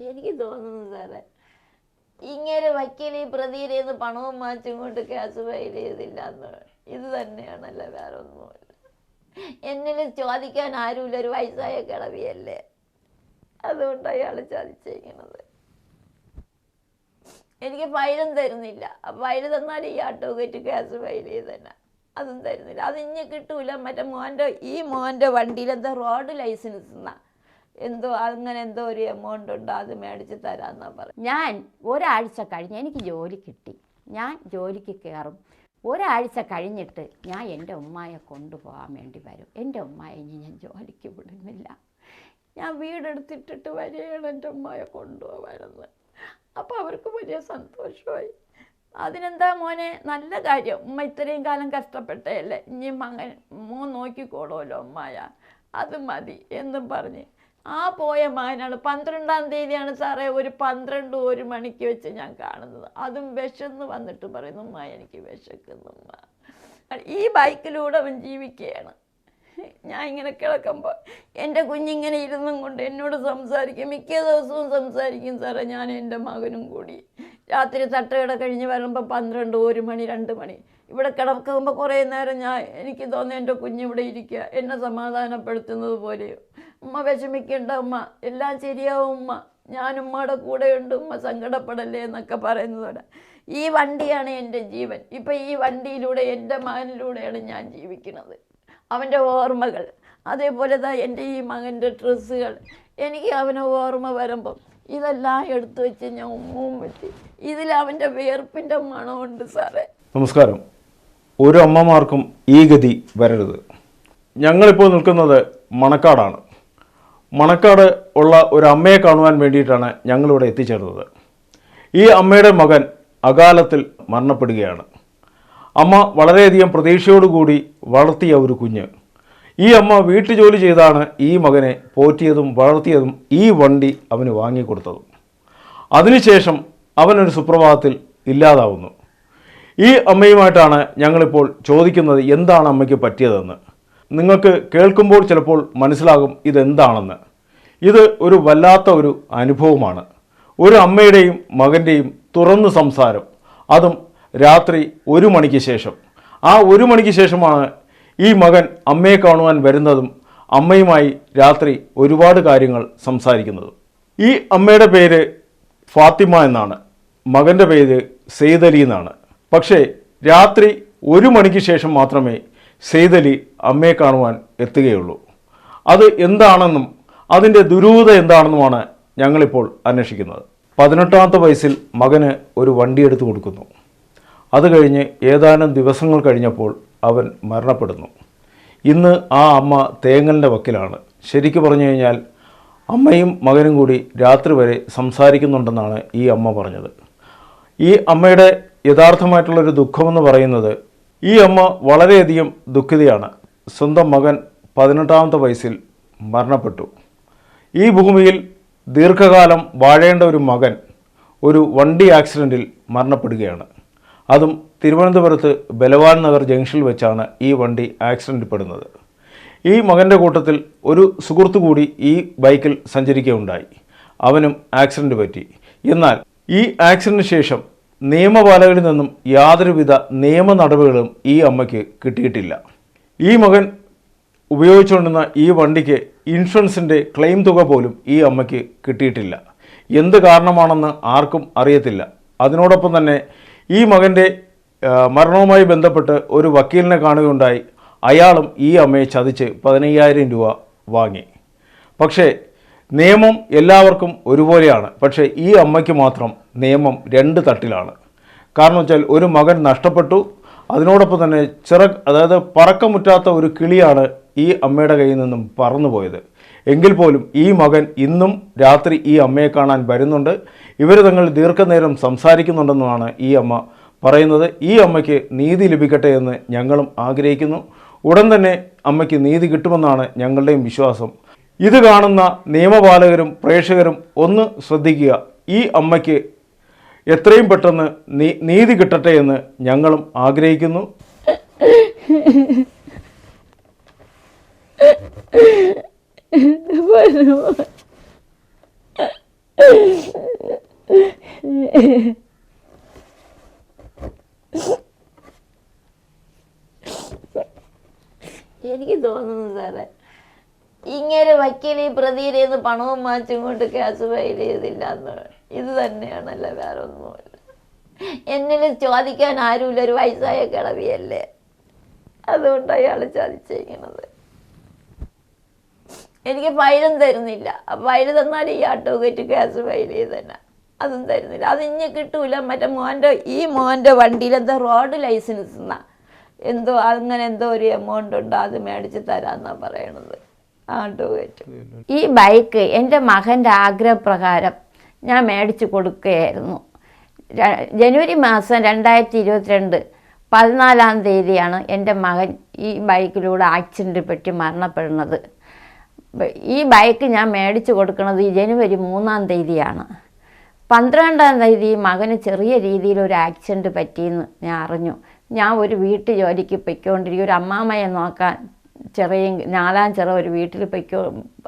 എനിക്ക് തോന്നുന്നു സാറേ, ഇങ്ങനെ വക്കീലി പ്രതിയിലേന്ന് പണവും മാച്ചും കൊണ്ട് കേസ് ഫയൽ ചെയ്തില്ലാന്ന് ഇത് തന്നെയാണല്ലോ, വേറെ ഒന്നുമില്ല. എന്നിൽ ചോദിക്കാൻ ആരുമില്ല, ഒരു വയസ്സായ കിളവിയല്ലേ, അതുകൊണ്ട് അയാൾ ചതിച്ചിരിക്കണത്. എനിക്ക് ഫയലും തരുന്നില്ല. ഫയൽ തന്നാൽ ഈ അഡ്വക്കേറ്റ് കേസ് ഫയൽ ചെയ്ത് തന്നെ അതും തരുന്നില്ല. അത് ഇനി കിട്ടൂല. മറ്റേ ഈ മോൻ്റെ വണ്ടിയിൽ എന്തോ റോഡ് ലൈസൻസ് എന്നാ എന്തോ അങ്ങനെ എന്തോ ഒരു എമൗണ്ട് ഉണ്ട്, അത് മേടിച്ച് തരാമെന്നാ പറയും. ഞാൻ ഒരാഴ്ച കഴിഞ്ഞ് എനിക്ക് ജോലി കിട്ടി. ഞാൻ ജോലിക്ക് കയറും. ഒരാഴ്ച കഴിഞ്ഞിട്ട് ഞാൻ എൻ്റെ ഉമ്മായെ കൊണ്ടുപോകാൻ വേണ്ടി വരും. എൻ്റെ ഉമ്മായെ ഇനി ഞാൻ ജോലിക്ക് വിടുന്നില്ല. ഞാൻ വീടെടുത്തിട്ടിട്ട് വരികയാണ് എൻ്റെ ഉമ്മായെ കൊണ്ടുപോകാനെന്ന്. അപ്പോൾ അവർക്ക് വലിയ സന്തോഷമായി. അതിനെന്താ മോനെ, നല്ല കാര്യം, ഉമ്മ ഇത്രയും കാലം കഷ്ടപ്പെട്ടല്ലേ, ഇനി മോൻ നോക്കിക്കോളുമല്ലോ ഉമ്മായ, അത് മതി എന്നും പറഞ്ഞ് ആ പോയ മകനാണ് 12-ാം തീയതിയാണ് സാറേ ഒരു 12-1 മണിക്ക് വെച്ച് ഞാൻ കാണുന്നത്. അതും വിശന്ന് വന്നിട്ട് പറയുന്നു, ഉമ്മ എനിക്ക് വിശക്കുന്നു ഉമ്മ. ഈ ബൈക്കിലൂടെ അവൻ ജീവിക്കുകയാണ്. ഞാൻ ഇങ്ങനെ കിടക്കുമ്പോൾ എൻ്റെ കുഞ്ഞിങ്ങനെ ഇരുന്നും കൊണ്ട് എന്നോട് സംസാരിക്കും. മിക്ക ദിവസവും സംസാരിക്കും സാറേ. ഞാൻ എൻ്റെ മകനും കൂടി രാത്രി തട്ടുകട കഴിഞ്ഞ് വരുമ്പോൾ 12, 1 മണി, 2 മണി ഇവിടെ കിടക്കുമ്പോൾ കുറേ നേരം എനിക്ക് തോന്നുന്നു എൻ്റെ കുഞ്ഞിവിടെ ഇരിക്കുക, എന്നെ സമാധാനപ്പെടുത്തുന്നത് പോലെയോ. ഉമ്മ വിഷമിക്കേണ്ട ഉമ്മ, എല്ലാം ശരിയാവും ഉമ്മ, ഞാൻ ഉമ്മയുടെ കൂടെയുണ്ട് ഉമ്മ, സങ്കടപ്പെടല്ലേ എന്നൊക്കെ പറയുന്നതോടെ ഈ വണ്ടിയാണ് എൻ്റെ ജീവൻ. ഇപ്പം ഈ വണ്ടിയിലൂടെ എൻ്റെ മകനിലൂടെയാണ് ഞാൻ ജീവിക്കുന്നത്. അവൻ്റെ ഓർമ്മകൾ, അതേപോലെ എൻ്റെ ഈ മകൻ്റെ ഡ്രസ്സുകൾ, എനിക്ക് അവനെ ഓർമ്മ വരുമ്പം ഇതെല്ലാം എടുത്തു വെച്ച് ഞാൻ ഉമ്മവും വെച്ച് ഇതിൽ അവൻ്റെ വിയർപ്പിൻ്റെ മണമുണ്ട് സാറേ. നമസ്കാരം. ഒരു അമ്മമാർക്കും ഈ ഗതി വരരുത്. ഞങ്ങളിപ്പോൾ നിൽക്കുന്നത് മണക്കാടാണ്. മണക്കാട് ഉള്ള ഒരു അമ്മയെ കാണുവാൻ വേണ്ടിയിട്ടാണ് ഞങ്ങളിവിടെ എത്തിച്ചേർന്നത്. ഈ അമ്മയുടെ മകൻ അകാലത്തിൽ മരണപ്പെടുകയാണ്. അമ്മ വളരെയധികം പ്രതീക്ഷയോടുകൂടി വളർത്തിയ ഒരു കുഞ്ഞ്. ഈ അമ്മ വീട്ടുജോലി ചെയ്താണ് ഈ മകനെ പോറ്റിയതും വളർത്തിയതും ഈ വണ്ടി അവന് വാങ്ങിക്കൊടുത്തതും. അതിനുശേഷം അവനൊരു സുപ്രഭാതത്തിൽ ഇല്ലാതാവുന്നു. ഈ അമ്മയുമായിട്ടാണ് ഞങ്ങളിപ്പോൾ ചോദിക്കുന്നത് എന്താണ് അമ്മയ്ക്ക് പറ്റിയതെന്ന്. നിങ്ങൾക്ക് കേൾക്കുമ്പോൾ ചിലപ്പോൾ മനസ്സിലാകും ഇതെന്താണെന്ന്. ഇത് ഒരു വല്ലാത്ത ഒരു അനുഭവമാണ്. ഒരു അമ്മയുടെയും മകൻ്റെയും തുറന്നു സംസാരം, അതും രാത്രി 1 മണിക്ക് ശേഷം. ആ 1 മണിക്ക് ശേഷമാണ് ഈ മകൻ അമ്മയെ കാണുവാൻ വരുന്നതും അമ്മയുമായി രാത്രി ഒരുപാട് കാര്യങ്ങൾ സംസാരിക്കുന്നതും. ഈ അമ്മയുടെ പേര് ഫാത്തിമ എന്നാണ്, മകൻ്റെ പേര് സെയ്ദ് അലി എന്നാണ്. പക്ഷേ രാത്രി 1 മണിക്ക് ശേഷം മാത്രമേ സെയ്ദ് അലി അമ്മയെ കാണുവാൻ എത്തുകയുള്ളൂ. അത് എന്താണെന്നും അതിൻ്റെ ദുരൂഹത എന്താണെന്നുമാണ് ഞങ്ങളിപ്പോൾ അന്വേഷിക്കുന്നത്. 18ാമത്തെ വയസ്സിൽ മകന് ഒരു വണ്ടി എടുത്തു കൊടുക്കുന്നു. അത് കഴിഞ്ഞ് ഏതാനും ദിവസങ്ങൾ കഴിഞ്ഞപ്പോൾ അവൻ മരണപ്പെടുന്നു. ഇന്ന് ആ അമ്മ തേങ്ങലിൻ്റെ വക്കിലാണ്. ശരിക്കു പറഞ്ഞു കഴിഞ്ഞാൽ അമ്മയും മകനും കൂടി രാത്രി വരെ സംസാരിക്കുന്നുണ്ടെന്നാണ് ഈ അമ്മ പറഞ്ഞത്. ഈ അമ്മയുടെ യഥാർത്ഥമായിട്ടുള്ളൊരു ദുഃഖമെന്ന് പറയുന്നത്, ഈ അമ്മ വളരെയധികം ദുഃഖിതയാണ്. സ്വന്തം മകൻ 18ാമത്തെ വയസ്സിൽ മരണപ്പെട്ടു. ഈ ഭൂമിയിൽ ദീർഘകാലം വാഴേണ്ട ഒരു മകൻ ഒരു വണ്ടി ആക്സിഡൻറ്റിൽ മരണപ്പെടുകയാണ്. അതും തിരുവനന്തപുരത്ത് ബലവാൻ നഗർ ജംഗ്ഷനിൽ വെച്ചാണ് ഈ വണ്ടി ആക്സിഡൻറ്റിൽ പെടുന്നത്. ഈ മകൻ്റെ കൂട്ടത്തിൽ ഒരു സുഹൃത്തു കൂടി ഈ ബൈക്കിൽ സഞ്ചരിക്കുകയുണ്ടായി. അവനും ആക്സിഡൻറ്റ് പറ്റി. എന്നാൽ ഈ ആക്സിഡൻറ്റിന് ശേഷം നിയമപാലകരിൽ നിന്നും യാതൊരുവിധ നിയമ നടപടികളും ഈ അമ്മയ്ക്ക് കിട്ടിയിട്ടില്ല. ഈ മകൻ ഉപയോഗിച്ചുകൊണ്ടിരുന്ന ഈ വണ്ടിക്ക് ഇൻഷുറൻസിൻ്റെ ക്ലെയിം തുക പോലും ഈ അമ്മയ്ക്ക് കിട്ടിയിട്ടില്ല. എന്ത് കാരണമാണെന്ന് ആർക്കും അറിയത്തില്ല. അതിനോടൊപ്പം തന്നെ ഈ മകൻ്റെ മരണവുമായി ബന്ധപ്പെട്ട് ഒരു വക്കീലിനെ കാണുകയുണ്ടായി. അയാളും ഈ അമ്മയെ ചതിച്ച് 15,000 രൂപ വാങ്ങി. പക്ഷേ നിയമം എല്ലാവർക്കും ഒരുപോലെയാണ്. പക്ഷേ ഈ അമ്മയ്ക്ക് മാത്രം നിയമം 2 തട്ടിലാണ്. കാരണം വെച്ചാൽ ഒരു മകൻ നഷ്ടപ്പെട്ടു, അതിനോടൊപ്പം തന്നെ അതായത് പറക്കമുറ്റാത്ത ഒരു കിളിയാണ് ഈ അമ്മയുടെ കയ്യിൽ നിന്നും പറന്നുപോയത്. എങ്കിൽ പോലും ഈ മകൻ ഇന്നും രാത്രി ഈ അമ്മയെ കാണാൻ വരുന്നുണ്ട്. ഇവർ തങ്ങൾ ദീർഘനേരം സംസാരിക്കുന്നുണ്ടെന്നാണ് ഈ അമ്മ പറയുന്നത്. ഈ അമ്മയ്ക്ക് നീതി ലഭിക്കട്ടെ എന്ന് ഞങ്ങളും ആഗ്രഹിക്കുന്നു. ഉടൻ തന്നെ അമ്മയ്ക്ക് നീതി കിട്ടുമെന്നാണ് ഞങ്ങളുടെയും വിശ്വാസം. ഇത് കാണുന്ന നിയമപാലകരും പ്രേക്ഷകരും ഒന്ന് ശ്രദ്ധിക്കുക. ഈ അമ്മയ്ക്ക് എത്രയും പെട്ടെന്ന് നീതി കിട്ടട്ടെ എന്ന് ഞങ്ങളും ആഗ്രഹിക്കുന്നു. എനിക്ക് തോന്നുന്നു സാറേ, ഇങ്ങനെ വക്കീൽ ഈ പ്രതിയിലേന്ന് പണവും മാറ്റും കൊണ്ട് കേസ് ഫയൽ ചെയ്തില്ല എന്ന് ഇത് തന്നെയാണല്ലോ, വേറെ ഒന്നുമില്ല. എന്നിൽ ചോദിക്കാൻ ആരുമില്ല, ഒരു വയസ്സായ കിളവിയല്ലേ, അതുകൊണ്ട് അയാൾ ചതിച്ചിരിക്കണത്. എനിക്ക് ഫയലും തരുന്നില്ല. ഫയൽ തന്നാൽ ഈ അഡ്വക്കേറ്റ് കേസ് ഫയൽ ചെയ്ത് തന്നെ അതും തരുന്നില്ല. അത് ഇനി കിട്ടൂല. മറ്റേ ഈ മോൻ്റെ വണ്ടിയിൽ എന്തോ റോഡ് ലൈസൻസ് എന്നാ എന്തോ അങ്ങനെ എന്തോ ഒരു എമൗണ്ട് ഉണ്ട്, അത് മേടിച്ച് തരാമെന്നാണ് പറയണത് അഡ്വക്കേറ്റ്. ഈ ബൈക്ക് എൻ്റെ മകൻ്റെ ആഗ്രഹപ്രകാരം ഞാൻ മേടിച്ചു കൊടുക്കുകയായിരുന്നു. ജനുവരി മാസം 2022 14-ാം തീയതിയാണ് എൻ്റെ മകൻ ഈ ബൈക്കിലൂടെ ആക്സിഡൻറ്റ് പറ്റി മരണപ്പെടുന്നത്. ഈ ബൈക്ക് ഞാൻ മേടിച്ചു കൊടുക്കുന്നത് ഈ ജനുവരി 3-ാം തീയതിയാണ്. 12-ാം തീയതി മകന് ചെറിയ രീതിയിലൊരു ആക്സിഡൻറ്റ് പറ്റിയെന്ന് ഞാൻ അറിഞ്ഞു. ഞാൻ ഒരു വീട്ടു ജോലിക്ക് പൊയ്ക്കൊണ്ടിരിക്കും, ഒരു അമ്മാമ്മയെ നോക്കാൻ ചെറിയ 4-ാം ചിറ ഒരു വീട്ടിൽ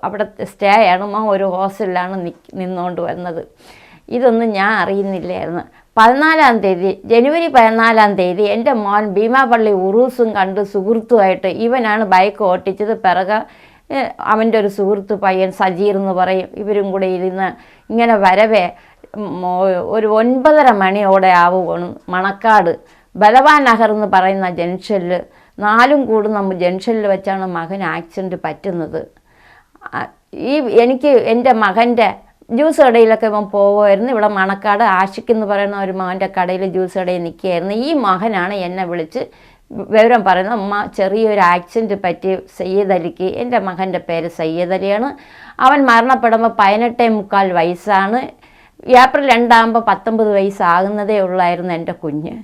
അവിടെ സ്റ്റേ ചെയ്യണമോ ഒരു ഹോസ്റ്റലിലാണ് നിന്നുകൊണ്ട് വന്നത്. ഇതൊന്നും ഞാൻ അറിയുന്നില്ലായിരുന്നു. 14-ാം തീയതി ജനുവരി 14-ാം തീയതി എൻ്റെ മോൻ ഭീമാപള്ളി ഉറൂസും കണ്ട് സുഹൃത്തുമായിട്ട്, ഇവനാണ് ബൈക്ക് ഓട്ടിച്ചത്, പിറകെ അവൻ്റെ ഒരു സുഹൃത്ത് പയ്യൻ സജീർ എന്ന് പറയും, ഇവരും കൂടെ ഇരുന്ന് ഇങ്ങനെ വരവേ ഒരു 9:30 മണിയോടെ ആവുകയാണ് മണക്കാട് ബലവാൻ നഗർ എന്ന് പറയുന്ന ജംഗ്ഷനിൽ 4 കൂടുന്ന ജംഗ്ഷനിൽ വെച്ചാണ് മകൻ ആക്സിഡൻറ്റ് പറ്റുന്നത്. എനിക്ക് എൻ്റെ മകൻ്റെ ജ്യൂസ് കടയിലൊക്കെ ഇവൻ പോകുമായിരുന്നു. ഇവിടെ മണക്കാട് ആഷിഖ് എന്ന് പറയുന്ന ഒരു മകൻ്റെ കടയിൽ ജ്യൂസ് കടയിൽ നിൽക്കുകയായിരുന്നു. ഈ മകനാണ് എന്നെ വിളിച്ച് വിവരം പറയുന്നത്, അമ്മ ചെറിയൊരു ആക്സിഡൻറ്റ് പറ്റി സയ്യിദ് അലിക്ക്. എൻ്റെ മകൻ്റെ പേര് സയ്യിദ് അലിയാണ്. അവൻ മരണപ്പെടുമ്പോൾ 18.25 വയസ്സാണ്. ഏപ്രിൽ 2 ആകുമ്പോൾ 19 വയസ്സാകുന്നതേ ഉള്ളായിരുന്നു എൻ്റെ കുഞ്ഞ്.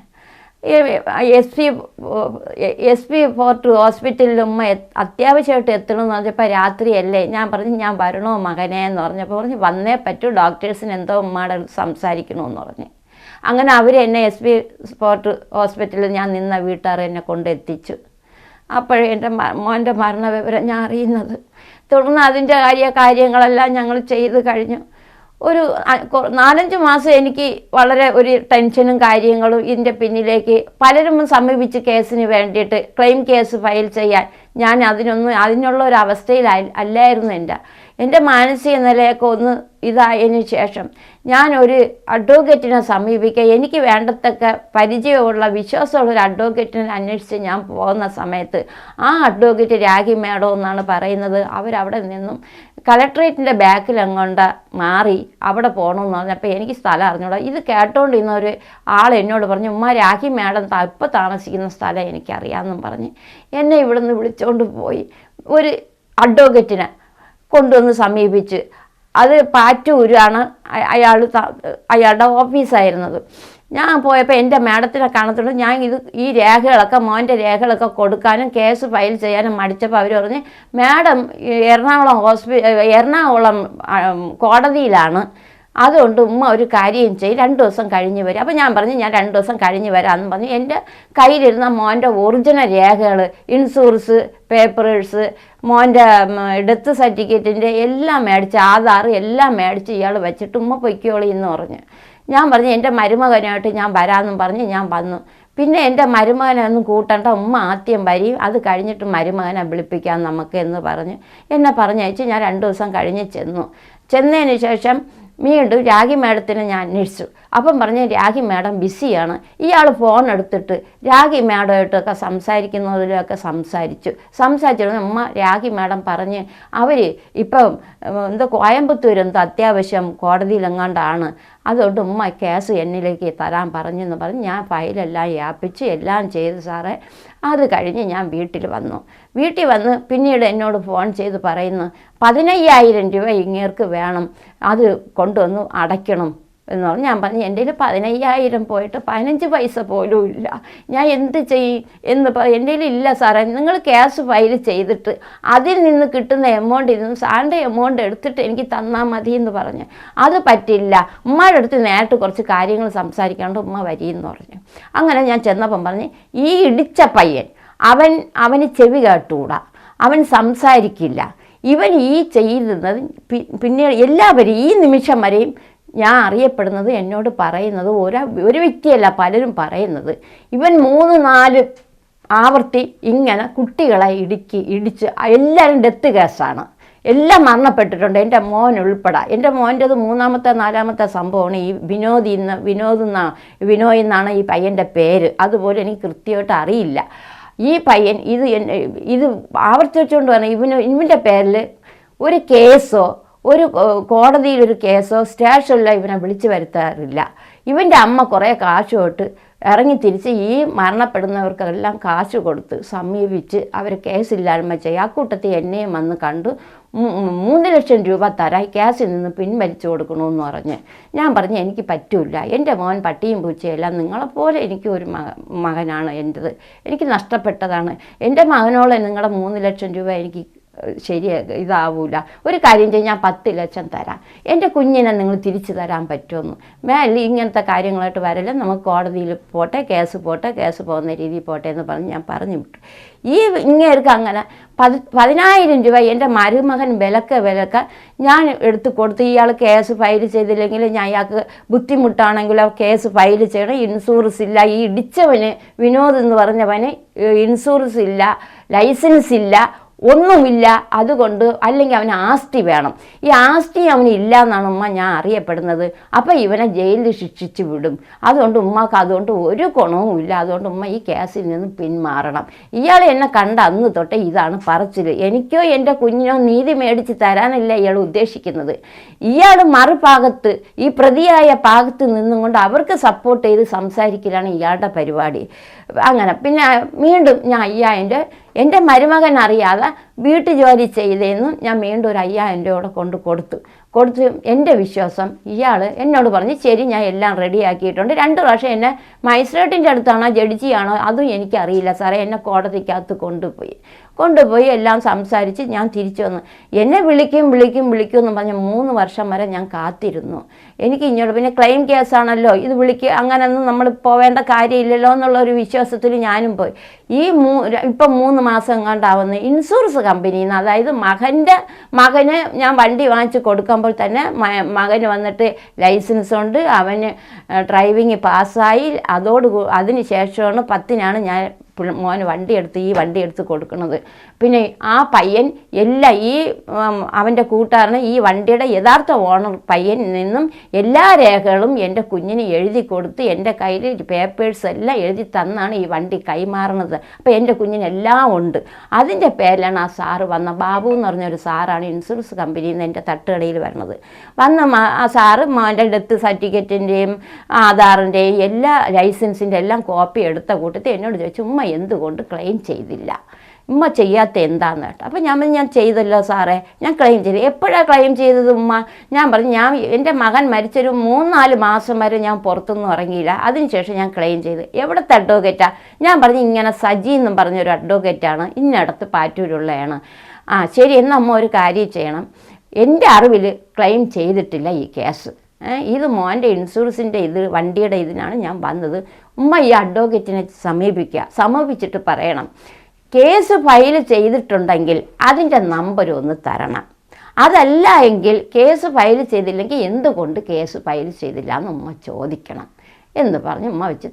എസ് പി ഫോർട്ട് ഹോസ്പിറ്റലിൽ ഉമ്മ അത്യാവശ്യമായിട്ട് എത്തണമെന്ന് പറഞ്ഞപ്പോൾ രാത്രിയല്ലേ, ഞാൻ പറഞ്ഞു ഞാൻ വരണോ മകനെ എന്ന് പറഞ്ഞപ്പോൾ പറഞ്ഞു വന്നേ പറ്റൂ, ഡോക്ടേഴ്സിന് എന്തോ ഉമ്മയുടെ സംസാരിക്കണമെന്ന് പറഞ്ഞ്. അങ്ങനെ അവർ എന്നെ എസ് പി ഫോർട്ട് ഹോസ്പിറ്റലിൽ ഞാൻ നിന്ന വീട്ടുകാർ എന്നെ കൊണ്ടെത്തിച്ചു. അപ്പോഴേ എൻ്റെ മോൻ്റെ മരണവിവരം ഞാൻ അറിയുന്നത്. തുടർന്ന് അതിൻ്റെ കാര്യങ്ങളെല്ലാം ഞങ്ങൾ ചെയ്ത് കഴിഞ്ഞു. ഒരു 4-5 മാസം എനിക്ക് വളരെ ഒരു ടെൻഷനും കാര്യങ്ങളും ഇതിൻ്റെ പിന്നിലേക്ക് പലരും സമീപിച്ച് കേസിന് വേണ്ടിയിട്ട് ക്ലെയിം കേസ് ഫയൽ ചെയ്യാൻ. ഞാൻ അതിനുള്ള ഒരു അവസ്ഥയിൽ അല്ലായിരുന്നു. എൻ്റെ മാനസിക നിലയൊക്കെ ഒന്ന് ഇതായതിനു ശേഷം ഞാൻ ഒരു അഡ്വക്കേറ്റിനെ സമീപിക്കുക, എനിക്ക് വേണ്ടത്തക്ക പരിചയമുള്ള വിശ്വാസമുള്ള ഒരു അഡ്വക്കേറ്റിനെ അന്വേഷിച്ച് ഞാൻ പോകുന്ന സമയത്ത് ആ അഡ്വക്കേറ്റ് രാഖി മേഡം എന്നാണ് പറയുന്നത്. അവരവിടെ നിന്നും കളക്ട്രേറ്റിൻ്റെ ബാക്കിലെങ്ങോണ്ട് മാറി അവിടെ പോകണമെന്ന് പറഞ്ഞപ്പോൾ എനിക്ക് സ്ഥലം അറിഞ്ഞൂടാ. ഇത് കേട്ടോണ്ടിരുന്ന ഒരു ആൾ എന്നോട് പറഞ്ഞു, ഉമ്മ രാഖി മേഡം ഇപ്പോൾ താമസിക്കുന്ന സ്ഥലം എനിക്കറിയാമെന്നും പറഞ്ഞ് എന്നെ ഇവിടെ നിന്ന് വിളിച്ചുകൊണ്ട് പോയി. ഒരു അഡ്വക്കേറ്റിനെ കൊണ്ടുവന്ന് സമീപിച്ച്, അത് പാറ്റൂരാണ് അയാളുടെ ഓഫീസായിരുന്നത്. ഞാൻ പോയപ്പോൾ എൻ്റെ മാഡത്തിനെ കാണത്തുള്ളൂ. ഞാൻ ഈ രേഖകളൊക്കെ മോൻ്റെ രേഖകളൊക്കെ കൊടുക്കാനും കേസ് ഫയൽ ചെയ്യാനും മടിച്ചപ്പോൾ അവർ പറഞ്ഞ് മാഡം എറണാകുളം കോടതിയിലാണ്, അതുകൊണ്ട് ഉമ്മ ഒരു കാര്യം ചെയ്യും 2 ദിവസം കഴിഞ്ഞ് വരും. അപ്പോൾ ഞാൻ പറഞ്ഞു ഞാൻ 2 ദിവസം കഴിഞ്ഞ് വരാമെന്ന് പറഞ്ഞു. എൻ്റെ കയ്യിലിരുന്ന മോൻ്റെ ഒറിജിനൽ രേഖകൾ, ഇൻഷുറൻസ് പേപ്പേഴ്സ്, മോൻ്റെ ഡെത്ത് സർട്ടിഫിക്കറ്റിൻ്റെ എല്ലാം മേടിച്ച്, ആധാർ എല്ലാം മേടിച്ച് ഇയാൾ വെച്ചിട്ട് ഉമ്മ പൊയ്ക്കോളി എന്ന് പറഞ്ഞു. ഞാൻ പറഞ്ഞു എൻ്റെ മരുമകനായിട്ട് ഞാൻ വരാമെന്നും പറഞ്ഞ് ഞാൻ വന്നു. പിന്നെ എൻ്റെ മരുമകനെ ഒന്നും കൂട്ടണ്ട, ഉമ്മ ആദ്യം വരും, അത് കഴിഞ്ഞിട്ട് മരുമകനെ വിളിപ്പിക്കാം നമുക്ക് എന്ന് പറഞ്ഞ് എന്നെ പറഞ്ഞയച്ച് ഞാൻ 2 ദിവസം കഴിഞ്ഞ് ചെന്നതിന് ശേഷം വീണ്ടും രാഖി മേഡത്തിന് ഞാൻ അന്വേഷിച്ചു. അപ്പം പറഞ്ഞ് രാഖി മേഡം ബിസിയാണ്. ഇയാൾ ഫോൺ എടുത്തിട്ട് രാഖി മേഡമായിട്ടൊക്കെ സംസാരിക്കുന്നതിലൊക്കെ സംസാരിച്ചിരുന്നു. അമ്മ രാഖി മേഡം പറഞ്ഞ് അവർ ഇപ്പം കോയമ്പത്തൂർ അത്യാവശ്യം കോടതിയിലെങ്ങാണ്ടാണ്, അതുകൊണ്ട് ഉമ്മ കേസ് എന്നിലേക്ക് തരാൻ പറഞ്ഞെന്ന് പറഞ്ഞ് ഞാൻ ഫയലെല്ലാം ഏൽപ്പിച്ച് എല്ലാം ചെയ്തു സാറേ. അത് കഴിഞ്ഞ് ഞാൻ വീട്ടിൽ വന്ന് പിന്നീട് എന്നോട് ഫോൺ ചെയ്ത് പറയുന്നു 15,000 രൂപ ഇങ്ങേർക്ക് വേണം, അത് കൊണ്ടുവന്ന് അടയ്ക്കണം എന്ന് പറഞ്ഞു. ഞാൻ പറഞ്ഞു എൻ്റെ കയ്യിൽ 15,000 പോയിട്ട് 15 പൈസ പോലും ഇല്ല, ഞാൻ എന്ത് ചെയ്യും എന്ന് എൻ്റെ കയ്യിൽ ഇല്ല സാറേ, നിങ്ങൾ ക്യാഷ് ഫയൽ ചെയ്തിട്ട് അതിൽ നിന്ന് കിട്ടുന്ന എമൗണ്ടിൽ നിന്ന് സാറിൻ്റെ എമൗണ്ട് എടുത്തിട്ട് എനിക്ക് തന്നാൽ മതി എന്ന് പറഞ്ഞു. അത് പറ്റില്ല, ഉമ്മയുടെ അടുത്ത് നേരിട്ട് കുറച്ച് കാര്യങ്ങൾ സംസാരിക്കാണ്ട് ഉമ്മ വരിയെന്ന് പറഞ്ഞു. അങ്ങനെ ഞാൻ ചെന്നപ്പം പറഞ്ഞ് ഈ ഇടിച്ച പയ്യൻ അവന് ചെവി കേട്ടുകൂടാ, അവൻ സംസാരിക്കില്ല, ഇവൻ ഈ ചെയ്യുന്നത് പിന്നീട് എല്ലാവരും ഈ നിമിഷം വരെയും ഞാൻ അറിയപ്പെടുന്നത് എന്നോട് പറയുന്നത് ഒരു വ്യക്തിയല്ല പലരും പറയുന്നത്, ഇവൻ 3-4 ആവർത്തി ഇങ്ങനെ കുട്ടികളെ ഇടിച്ച് എല്ലാവരും ഡെത്ത് കേസാണ്, എല്ലാം മരണപ്പെട്ടിട്ടുണ്ട്, എൻ്റെ മോൻ ഉൾപ്പെടെ. എൻ്റെ മോൻ്റെത് 3-ാമത്തെ 4-ാമത്തെ സംഭവമാണ്. ഈ വിനോയ് എന്നാണ് ഈ പയ്യൻ്റെ പേര്, അതുപോലെ എനിക്ക് കൃത്യമായിട്ട് അറിയില്ല. ഈ പയ്യൻ ഇത് ആവർത്തിച്ചുകൊണ്ട് പറഞ്ഞാൽ ഇവൻ്റെ പേരിൽ ഒരു കേസോ ഒരു കോടതിയിലൊരു കേസോ സ്റ്റേഷനിലോ ഇവനെ വിളിച്ചു വരുത്താറില്ല. ഇവൻ്റെ അമ്മ കുറേ കാശ് തൊട്ട് ഇറങ്ങി തിരിച്ച് ഈ മരണപ്പെടുന്നവർക്കെല്ലാം കാശ് കൊടുത്ത് സമീപിച്ച് അവർ കേസില്ലായ്മ ചെയ്യുക. അക്കൂട്ടത്തിൽ എന്നെയും വന്ന് കണ്ടു 3 ലക്ഷം രൂപ തരാൻ കേസിൽ നിന്ന് പിൻവലിച്ചു കൊടുക്കണമെന്ന് പറഞ്ഞ്. ഞാൻ പറഞ്ഞു എനിക്ക് പറ്റില്ല, എൻ്റെ മോൻ പട്ടിയും പൂച്ചയെല്ലാം നിങ്ങളെപ്പോലെ എനിക്ക് ഒരു മകനാണ് എൻ്റെത്, എനിക്ക് നഷ്ടപ്പെട്ടതാണ്. എൻ്റെ മകനോളം നിങ്ങളുടെ 3 ലക്ഷം രൂപ എനിക്ക് ഇതാവൂല. ഒരു കാര്യം ചെയ്യും, ഞാൻ 10 ലക്ഷം തരാം, എൻ്റെ കുഞ്ഞിനെ നിങ്ങൾ തിരിച്ചു തരാൻ പറ്റുമെന്ന്. മേലെ ഇങ്ങനത്തെ കാര്യങ്ങളായിട്ട് വരല്ല, നമുക്ക് കോടതിയിൽ പോട്ടെ, കേസ് പോകുന്ന രീതിയിൽ പോട്ടെ എന്ന് പറഞ്ഞ് ഞാൻ പറഞ്ഞു വിട്ടു. ഈ ഇങ്ങേർക്ക് അങ്ങനെ 10,000 രൂപ എൻ്റെ മരുമകൻ വിലക്ക ഞാൻ എടുത്ത് കൊടുത്ത്, ഇയാൾ കേസ് ഫയൽ ചെയ്തില്ലെങ്കിൽ ഞാൻ അയാൾക്ക് ബുദ്ധിമുട്ടാണെങ്കിലോ കേസ് ഫയൽ ചെയ്യണം, ഇൻഷുറൻസ് ഇല്ല, ഈ ഇടിച്ചവന് വിനോദ് എന്ന് പറഞ്ഞവന് ഇൻഷുറൻസ് ഇല്ല, ലൈസൻസ് ഇല്ല, ഒന്നുമില്ല, അതുകൊണ്ട് അല്ലെങ്കിൽ അവന് ആസ്തി വേണം, ഈ ആസ്തി അവന് ഇല്ല എന്നാണ് ഉമ്മ ഞാൻ അറിയപ്പെടുന്നത്. അപ്പം ഇവനെ ജയിലിൽ ശിക്ഷിച്ച് വിടും, അതുകൊണ്ട് ഉമ്മക്ക് അതുകൊണ്ട് ഒരു ഗുണവും ഇല്ല, അതുകൊണ്ട് ഉമ്മ ഈ കേസിൽ നിന്ന് പിന്മാറണം. ഇയാൾ എന്നെ കണ്ട അന്ന് തൊട്ടേ ഇതാണ് പറച്ചിൽ. എനിക്കോ എൻ്റെ കുഞ്ഞിനോ നീതി മേടിച്ച് തരാനല്ല ഇയാൾ ഉദ്ദേശിക്കുന്നത്. ഇയാൾ മറുഭാഗത്ത് ഈ പ്രതിയായ ഭാഗത്ത് നിന്നും കൊണ്ട് അവർക്ക് സപ്പോർട്ട് ചെയ്ത് സംസാരിക്കലാണ് ഇയാളുടെ പരിപാടി. അങ്ങനെ പിന്നെ വീണ്ടും ഞാൻ 5,000 എൻ്റെ മരുമകൻ അറിയാതെ വീട്ടു ജോലി ചെയ്തതെന്നും ഞാൻ വീണ്ടും ഒരു 5,000 രൂപ കൊടുത്തു. എൻ്റെ വിശ്വാസം ഇയാൾ എന്നോട് പറഞ്ഞ് ശരി ഞാൻ എല്ലാം റെഡിയാക്കിയിട്ടുണ്ട്. 2 പ്രാവശ്യം എന്നെ മജിസ്ട്രേറ്റിൻ്റെ അടുത്താണോ ജഡ്ജിയാണോ അതും എനിക്കറിയില്ല സാറേ, എന്നെ കോടതിക്കകത്ത് കൊണ്ടുപോയി എല്ലാം സംസാരിച്ച് ഞാൻ തിരിച്ചു വന്നു. എന്നെ വിളിക്കും എന്ന് പറഞ്ഞ് 3 വർഷം വരെ ഞാൻ കാത്തിരുന്നു. എനിക്ക് ഇങ്ങോട്ട് പിന്നെ ക്ലെയിം കേസാണല്ലോ, ഇത് അങ്ങനെയൊന്നും നമ്മൾ പോവേണ്ട കാര്യമില്ലല്ലോ എന്നുള്ളൊരു വിശ്വാസത്തിൽ ഞാനും പോയി. ഇപ്പം 3 മാസം എങ്ങാണ്ടാവുന്ന ഇൻഷുറൻസ് കമ്പനിയിൽ നിന്ന്, അതായത് മകന് ഞാൻ വണ്ടി വാങ്ങിച്ച് കൊടുക്കുമ്പോൾ തന്നെ മകന് വന്നിട്ട് ലൈസൻസ് ഉണ്ട്, അവന് ഡ്രൈവിങ് പാസ്സായി, അതിന് ശേഷമാണ് 10-നാണ് ഞാൻ മോന് ഈ വണ്ടി എടുത്ത് കൊടുക്കുന്നത്. പിന്നെ ആ പയ്യൻ അവൻ്റെ കൂട്ടുകാരന് ഈ വണ്ടിയുടെ യഥാർത്ഥ ഓണർ പയ്യനിൽ നിന്നും എല്ലാ രേഖകളും എൻ്റെ കുഞ്ഞിന് എഴുതി കൊടുത്ത് എൻ്റെ കയ്യിൽ പേപ്പേഴ്സ് എല്ലാം എഴുതി തന്നാണ് ഈ വണ്ടി കൈമാറുന്നത്. അപ്പോൾ എൻ്റെ കുഞ്ഞിനെല്ലാം ഉണ്ട്. അതിൻ്റെ പേരിലാണ് ആ സാറ് ബാബു എന്ന് പറഞ്ഞൊരു സാറാണ് ഇൻഷുറൻസ് കമ്പനിയിൽ നിന്ന് എൻ്റെ തട്ടുകടയിൽ വരുന്നത്. ആ സാറ് മോൻ്റെ ഡെത്ത് സർട്ടിഫിക്കറ്റിൻ്റെയും ആധാറിൻ്റെയും എല്ലാ ലൈസൻസിൻ്റെ എല്ലാം കോപ്പി എടുത്ത കൂട്ടത്തിൽ എന്നോട് ചോദിച്ചു ഉമ്മ എന്തുകൊണ്ട് ക്ലെയിം ചെയ്തില്ല, ഉമ്മ ചെയ്യാത്ത എന്താന്ന് കേട്ടോ. അപ്പോൾ ഞാൻ ചെയ്തല്ലോ സാറേ, ഞാൻ ക്ലെയിം ചെയ്തു. എപ്പോഴാണ് ക്ലെയിം ചെയ്തത് ഉമ്മ? ഞാൻ പറഞ്ഞു എൻ്റെ മകൻ മരിച്ചൊരു 3-4 മാസം വരെ ഞാൻ പുറത്തൊന്നും ഇറങ്ങിയില്ല, അതിനുശേഷം ഞാൻ ക്ലെയിം ചെയ്തു. എവിടുത്തെ അഡ്വക്കേറ്റാണ്? ഞാൻ പറഞ്ഞു ഇങ്ങനെ സജി എന്നും പറഞ്ഞൊരു അഡ്വക്കേറ്റാണ്, ഇന്നടത്ത് പാറ്റൂരുള്ളതാണ്. ശരി, എന്നാൽ അമ്മ ഒരു കാര്യം ചെയ്യണം, എൻ്റെ അറിവിൽ ക്ലെയിം ചെയ്തിട്ടില്ല ഈ കേസ്, ഇത് മോൻ്റെ ഇൻഷുറൻസിൻ്റെ വണ്ടിയുടെ ഇതിനാണ് ഞാൻ വന്നത്. ഉമ്മ ഈ അഡ്വക്കേറ്റിനെ സമീപിച്ചിട്ട് പറയണം കേസ് ഫയൽ ചെയ്തിട്ടുണ്ടെങ്കിൽ അതിൻ്റെ നമ്പർ ഒന്ന് തരണം, അതല്ല എങ്കിൽ കേസ് ഫയൽ ചെയ്തില്ലെങ്കിൽ എന്തുകൊണ്ട് കേസ് ഫയൽ ചെയ്തില്ല എന്ന് ഉമ്മ ചോദിക്കണം എന്ന് പറഞ്ഞ് ഉമ്മ വെച്ച്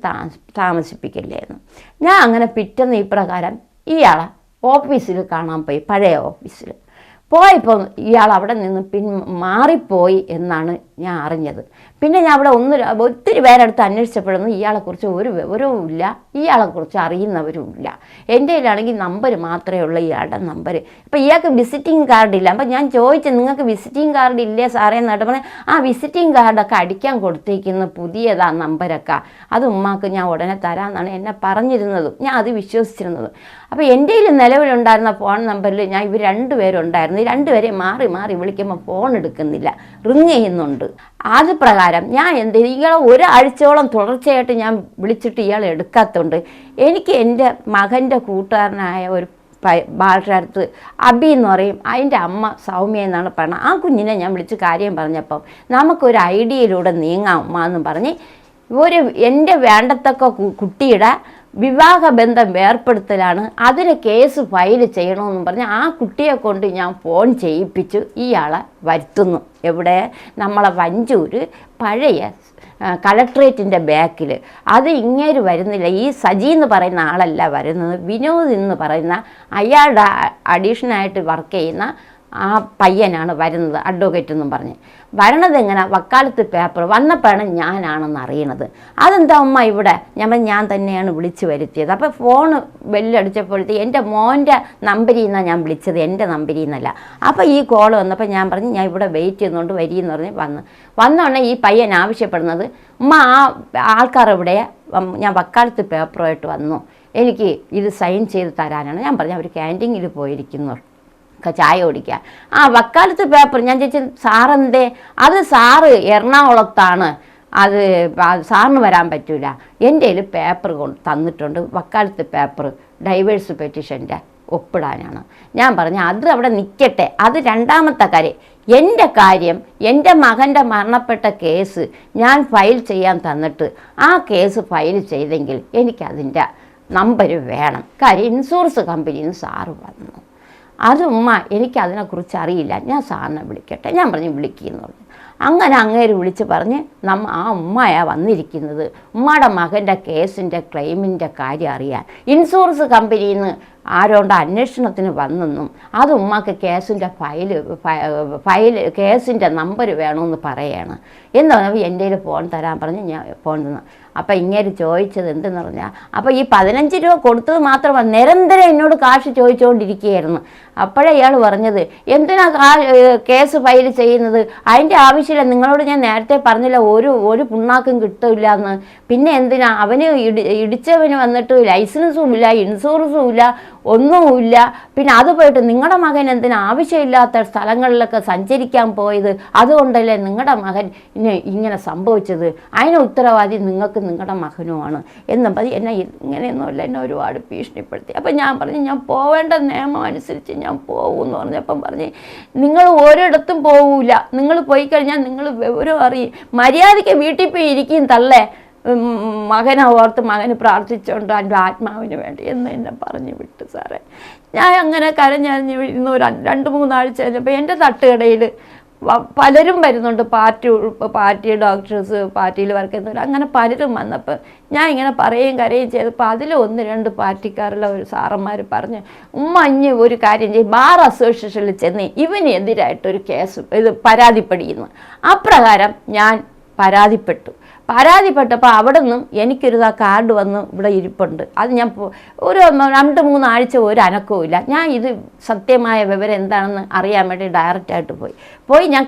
താമസിപ്പിക്കില്ലായിരുന്നു. ഞാൻ അങ്ങനെ പിറ്റേന്ന് ഈ പ്രകാരം ഇയാളെ ഓഫീസിൽ കാണാൻ പോയി, പഴയ ഓഫീസിൽ പോയപ്പോൾ ഇയാൾ അവിടെ നിന്ന് മാറിപ്പോയി എന്നാണ് ഞാൻ അറിഞ്ഞത്. പിന്നെ ഞാൻ അവിടെ ഒത്തിരി പേരെടുത്ത് അന്വേഷിച്ചപ്പോഴൊന്നും ഇയാളെക്കുറിച്ച് ഒരു വിവരവും ഇല്ല, ഇയാളെക്കുറിച്ച് അറിയുന്നവരും ഇല്ല. എൻ്റെ കയ്യിലാണെങ്കിൽ നമ്പർ മാത്രമേ ഉള്ളൂ, ഇയാളുടെ നമ്പർ. അപ്പോൾ ഇയാൾക്ക് വിസിറ്റിംഗ് കാർഡില്ല. അപ്പോൾ ഞാൻ ചോദിച്ചു നിങ്ങൾക്ക് വിസിറ്റിംഗ് കാർഡ് ഇല്ലേ സാറേ എന്നിട്ട് പറഞ്ഞാൽ ആ വിസിറ്റിംഗ് കാർഡൊക്കെ അടിക്കാൻ കൊടുത്തേക്കുന്ന പുതിയതാ നമ്പരൊക്കെ, അത് ഉമ്മാക്ക് ഞാൻ ഉടനെ തരാമെന്നാണ് എന്നെ പറഞ്ഞിരുന്നതും ഞാൻ അത് വിശ്വസിച്ചിരുന്നതും. അപ്പോൾ എൻ്റെ കയ്യിൽ നിലവിലുണ്ടായിരുന്ന ഫോൺ നമ്പറിൽ ഇവർ 2 പേരുണ്ടായിരുന്നു. ഈ 2 പേരെ മാറി വിളിക്കുമ്പോൾ ഫോൺ എടുക്കുന്നില്ല, റിങ് ചെയ്യുന്നുണ്ട്. ഉണ്ട്. അത് പ്രകാരം ഞാൻ എന്ത് ഇയാളെ ഒരാഴ്ചയോളം തുടർച്ചയായിട്ട് ഞാൻ വിളിച്ചിട്ട് ഇയാൾ എടുക്കാത്തതുകൊണ്ട് എനിക്ക് എൻ്റെ മകൻ്റെ കൂട്ടുകാരനായ ഒരു ബാലരുടെ അടുത്ത് അബി എന്ന് പറയും, അതിൻ്റെ അമ്മ സൗമ്യ എന്നാണ് പറഞ്ഞത്. ആ കുഞ്ഞിനെ ഞാൻ വിളിച്ച് കാര്യം പറഞ്ഞപ്പം നമുക്കൊരു ഐഡിയയിലൂടെ നീങ്ങാം ഉമ്മ എന്ന് പറഞ്ഞ് എൻ്റെ വേണ്ടത്തക്ക കുട്ടിയുടെ വിവാഹബന്ധം വേർപ്പെടുത്തലാണ്, അതിന് കേസ് ഫയൽ ചെയ്യണമെന്നും പറഞ്ഞ് ആ കുട്ടിയെ കൊണ്ട് ഞാൻ ഫോൺ ചെയ്യിപ്പിച്ചു ഇയാളെ വരുത്തുന്നു. എവിടെ? നമ്മളെ വഞ്ചൂർ പഴയ കളക്ട്രേറ്റിൻ്റെ ബാക്കിൽ. അത് ഇങ്ങേര് വരുന്നില്ല, ഈ സജി എന്ന് പറയുന്ന ആളല്ല വരുന്നത്, വിനോദ് എന്ന് പറയുന്ന അയാളുടെ അഡീഷനായിട്ട് വർക്ക് ചെയ്യുന്ന ആ പയ്യനാണ് വരുന്നത്, അഡ്വക്കേറ്റ് എന്നും പറഞ്ഞ്. വരണത് എങ്ങനെ? വക്കാലത്ത് പേപ്പർ വന്നപ്പോഴാണ് ഞാനാണെന്ന് അറിയണത്. അതെന്താ അമ്മ ഇവിടെ? ഞാൻ തന്നെയാണ് വിളിച്ച് വരുത്തിയത്. അപ്പോൾ ഫോണ് ബെല്ലടിച്ചപ്പോഴത്തേക്ക് എൻ്റെ മോൻ്റെ നമ്പരിൽ നിന്നാണ് ഞാൻ വിളിച്ചത്, എൻ്റെ നമ്പരിൽ നിന്നല്ല. അപ്പോൾ ഈ കോൾ വന്നപ്പോൾ ഞാൻ പറഞ്ഞു ഞാൻ ഇവിടെ വെയിറ്റ് ചെയ്യുന്നുണ്ട് വരിയെന്ന് പറഞ്ഞ് വന്നോടനെ ഈ പയ്യൻ ആവശ്യപ്പെടുന്നത്, ഉമ്മ ആ ആൾക്കാർ ഇവിടെ, ഞാൻ വക്കാലത്ത് പേപ്പറുമായിട്ട് വന്നു, എനിക്ക് ഇത് സൈൻ ചെയ്ത് തരാനാണ്. ഞാൻ പറഞ്ഞു അവർ ക്യാൻറ്റീനിൽ പോയിരിക്കുന്നു ചായ കുടിക്കാൻ. ആ വക്കാലത്ത് പേപ്പർ ഞാൻ ചോദിച്ചു സാറെന്തേ? അത് സാറ് എറണാകുളത്താണ്, അത് സാറിന് വരാൻ പറ്റില്ല, എൻ്റെ കയ്യിൽ പേപ്പർ തന്നിട്ടുണ്ട്, വക്കാലത്ത് പേപ്പർ ഡൈവേഴ്സ് പെറ്റീഷൻ്റെ ഒപ്പിടാനാണ്. ഞാൻ പറഞ്ഞു അത് അവിടെ നിൽക്കട്ടെ, അത് രണ്ടാമത്തെ കാര്യം. എൻ്റെ കാര്യം, എൻ്റെ മകൻ്റെ മരണപ്പെട്ട കേസ് ഞാൻ ഫയൽ ചെയ്യാൻ തന്നിട്ട് ആ കേസ് ഫയൽ ചെയ്തെങ്കിൽ എനിക്കതിൻ്റെ നമ്പർ വേണം. കാര്യം ഇൻഷുറൻസ് കമ്പനിയിൽ നിന്ന് സാറ് വന്നു. അത് ഉമ്മ എനിക്കതിനെക്കുറിച്ച് അറിയില്ല, ഞാൻ സാറിനെ വിളിക്കട്ടെ. ഞാൻ പറഞ്ഞു വിളിക്കുമെന്ന് പറഞ്ഞു. അങ്ങനെ അങ്ങേര് വിളിച്ച് പറഞ്ഞ് ആ ഉമ്മയാണ് വന്നിരിക്കുന്നത്, ഉമ്മയുടെ മകൻ്റെ കേസിൻ്റെ ക്ലെയിമിൻ്റെ കാര്യം അറിയാൻ ഇൻഷുറൻസ് കമ്പനിയിൽ നിന്ന് ആരോണ്ട് അന്വേഷണത്തിന് വന്നെന്നും അത് ഉമ്മക്ക് കേസിൻ്റെ കേസിൻ്റെ നമ്പർ വേണമെന്ന് പറയുകയാണ്. എന്ന് പറഞ്ഞപ്പോൾ എൻ്റെ കയ്യിൽ ഫോൺ തരാൻ പറഞ്ഞ് ഞാൻ ഫോൺ തന്നു. അപ്പം ഇങ്ങനെ ചോദിച്ചത് എന്തെന്ന് പറഞ്ഞാൽ, അപ്പോൾ ഈ 15 രൂപ കൊടുത്തത് മാത്രമല്ല നിരന്തരം എന്നോട് കാശ് ചോദിച്ചുകൊണ്ടിരിക്കുകയായിരുന്നു. അപ്പോഴേ ഇയാൾ പറഞ്ഞത് എന്തിനാ കേസ് ഫയൽ ചെയ്യുന്നത്, അതിൻ്റെ ആവശ്യമില്ല, നിങ്ങളോട് ഞാൻ നേരത്തെ പറഞ്ഞില്ല ഒരു പുണ്ണാക്കും കിട്ടില്ല എന്ന്. പിന്നെ എന്തിനാ അവന് ഇടിച്ചവന് വന്നിട്ട് ലൈസൻസും ഇല്ല, ഇൻഷുറൻസും ഇല്ല, ഒന്നുമില്ല. പിന്നെ അത് പോയിട്ട് നിങ്ങളുടെ മകൻ എന്തിനാ ആവശ്യമില്ലാത്ത സ്ഥലങ്ങളിലൊക്കെ സഞ്ചരിക്കാൻ പോയത്, അതുകൊണ്ടല്ലേ നിങ്ങളുടെ മകൻ ഇങ്ങനെ സംഭവിച്ചത്, അതിന് ഉത്തരവാദി നിങ്ങൾക്ക് നിങ്ങളുടെ മകനുമാണ് എന്നും പറഞ്ഞ് എന്നെ ഇങ്ങനെയൊന്നുമല്ല എന്നെ ഒരുപാട് ഭീഷണിപ്പെടുത്തി. അപ്പം ഞാൻ പറഞ്ഞു ഞാൻ പോവേണ്ട നിയമം അനുസരിച്ച് ഞാൻ പോകുമെന്ന് പറഞ്ഞപ്പം പറഞ്ഞ് നിങ്ങൾ ഒരിടത്തും പോവില്ല, നിങ്ങൾ പോയി കഴിഞ്ഞാൽ നിങ്ങൾ വിവരം അറിയും, മര്യാദയ്ക്ക് വീട്ടിൽ പോയി ഇരിക്കും തള്ളേ, മകനെ ഓർത്ത് മകന് പ്രാർത്ഥിച്ചുകൊണ്ട് എൻ്റെ ആത്മാവിന് വേണ്ടി എന്ന് എന്നെ പറഞ്ഞു വിട്ടു സാറേ. ഞാൻ അങ്ങനെ കരഞ്ഞറിഞ്ഞ് ഇരുന്ന് ഒരു 2-3 ആഴ്ച കഴിഞ്ഞപ്പോൾ എൻ്റെ തട്ടുകടയിൽ പലരും വരുന്നുണ്ട്, പാർട്ടി ഡോക്ടേഴ്സ്, പാർട്ടിയിൽ വർക്ക് ചെയ്യുന്നവർ, അങ്ങനെ പലരും വന്നപ്പോൾ ഞാൻ ഇങ്ങനെ പറയുകയും കരയുകയും ചെയ്തപ്പോൾ അതിൽ 1-2 പാർട്ടിക്കാരുള്ള ഒരു സാറന്മാർ പറഞ്ഞ് ഉമ്മഞ്ഞ് ഒരു കാര്യം ചെയ്യും, ബാർ അസോസിയേഷനിൽ ചെന്ന് ഇവനെതിരായിട്ടൊരു കേസ് പരാതിപ്പെടുന്നു. അപ്രകാരം ഞാൻ പരാതിപ്പെട്ടപ്പോൾ അവിടെ നിന്നും എനിക്കൊരു കാർഡ് വന്ന് ഇവിടെ ഇരിപ്പുണ്ട്. അത് ഞാൻ ഒരു 2-3 ആഴ്ച ഒരു അനക്കവും ഇല്ല. ഞാൻ ഇത് സത്യമായ വിവരം എന്താണെന്ന് അറിയാൻ വേണ്ടി ഡയറക്റ്റായിട്ട് പോയി ഞാൻ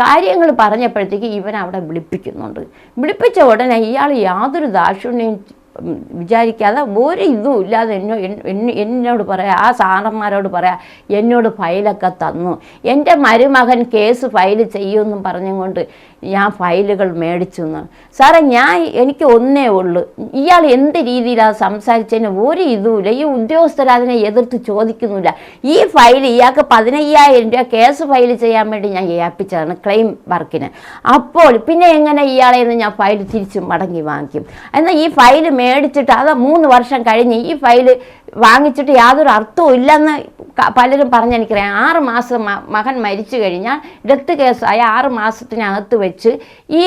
കാര്യങ്ങൾ പറഞ്ഞപ്പോഴത്തേക്ക് ഇവൻ അവിടെ വിളിപ്പിച്ച ഉടനെ ഇയാൾ യാതൊരു ദാക്ഷിണ്യം വിചാരിക്കാതെ ഒരു ഇതും ഇല്ലാതെ എന്നോട് പറയാം, ആ സാറന്മാരോട് പറയാം എന്നോട് ഫയലൊക്കെ തന്നു, എൻ്റെ മരുമകൻ കേസ് ഫയൽ ചെയ്യുമെന്നും പറഞ്ഞുകൊണ്ട് ഞാൻ ഫയലുകൾ മേടിച്ചു. സാറേ എനിക്ക് ഒന്നേ ഉള്ളൂ, ഇയാൾ എന്ത് രീതിയിലാണ് സംസാരിച്ചതിന് ഒരു ഇതുമില്ല, ഈ ഉദ്യോഗസ്ഥർ അതിനെ എതിർത്ത് ചോദിക്കുന്നില്ല. ഈ ഫയൽ ഇയാൾക്ക് 15,000 രൂപ കേസ് ഫയൽ ചെയ്യാൻ വേണ്ടി ഞാൻ ഏൽപ്പിച്ചതാണ് ക്ലെയിം വർക്കിന്. അപ്പോൾ പിന്നെ എങ്ങനെ ഇയാളെ നിന്ന് ഞാൻ ഫയൽ തിരിച്ച് മടങ്ങി വാങ്ങിക്കും? എന്നാൽ ഈ ഫയൽ മേടിച്ചിട്ട് അത് 3 വർഷം കഴിഞ്ഞ് ഈ ഫയൽ വാങ്ങിച്ചിട്ട് യാതൊരു അർത്ഥവും ഇല്ലെന്ന് പലരും പറഞ്ഞെനിക്കറിയാം. 6 മാസം മകൻ മരിച്ചു കഴിഞ്ഞാൽ ഡെത്ത് കേസായ 6 മാസത്തിനകത്ത് വെച്ച് ഈ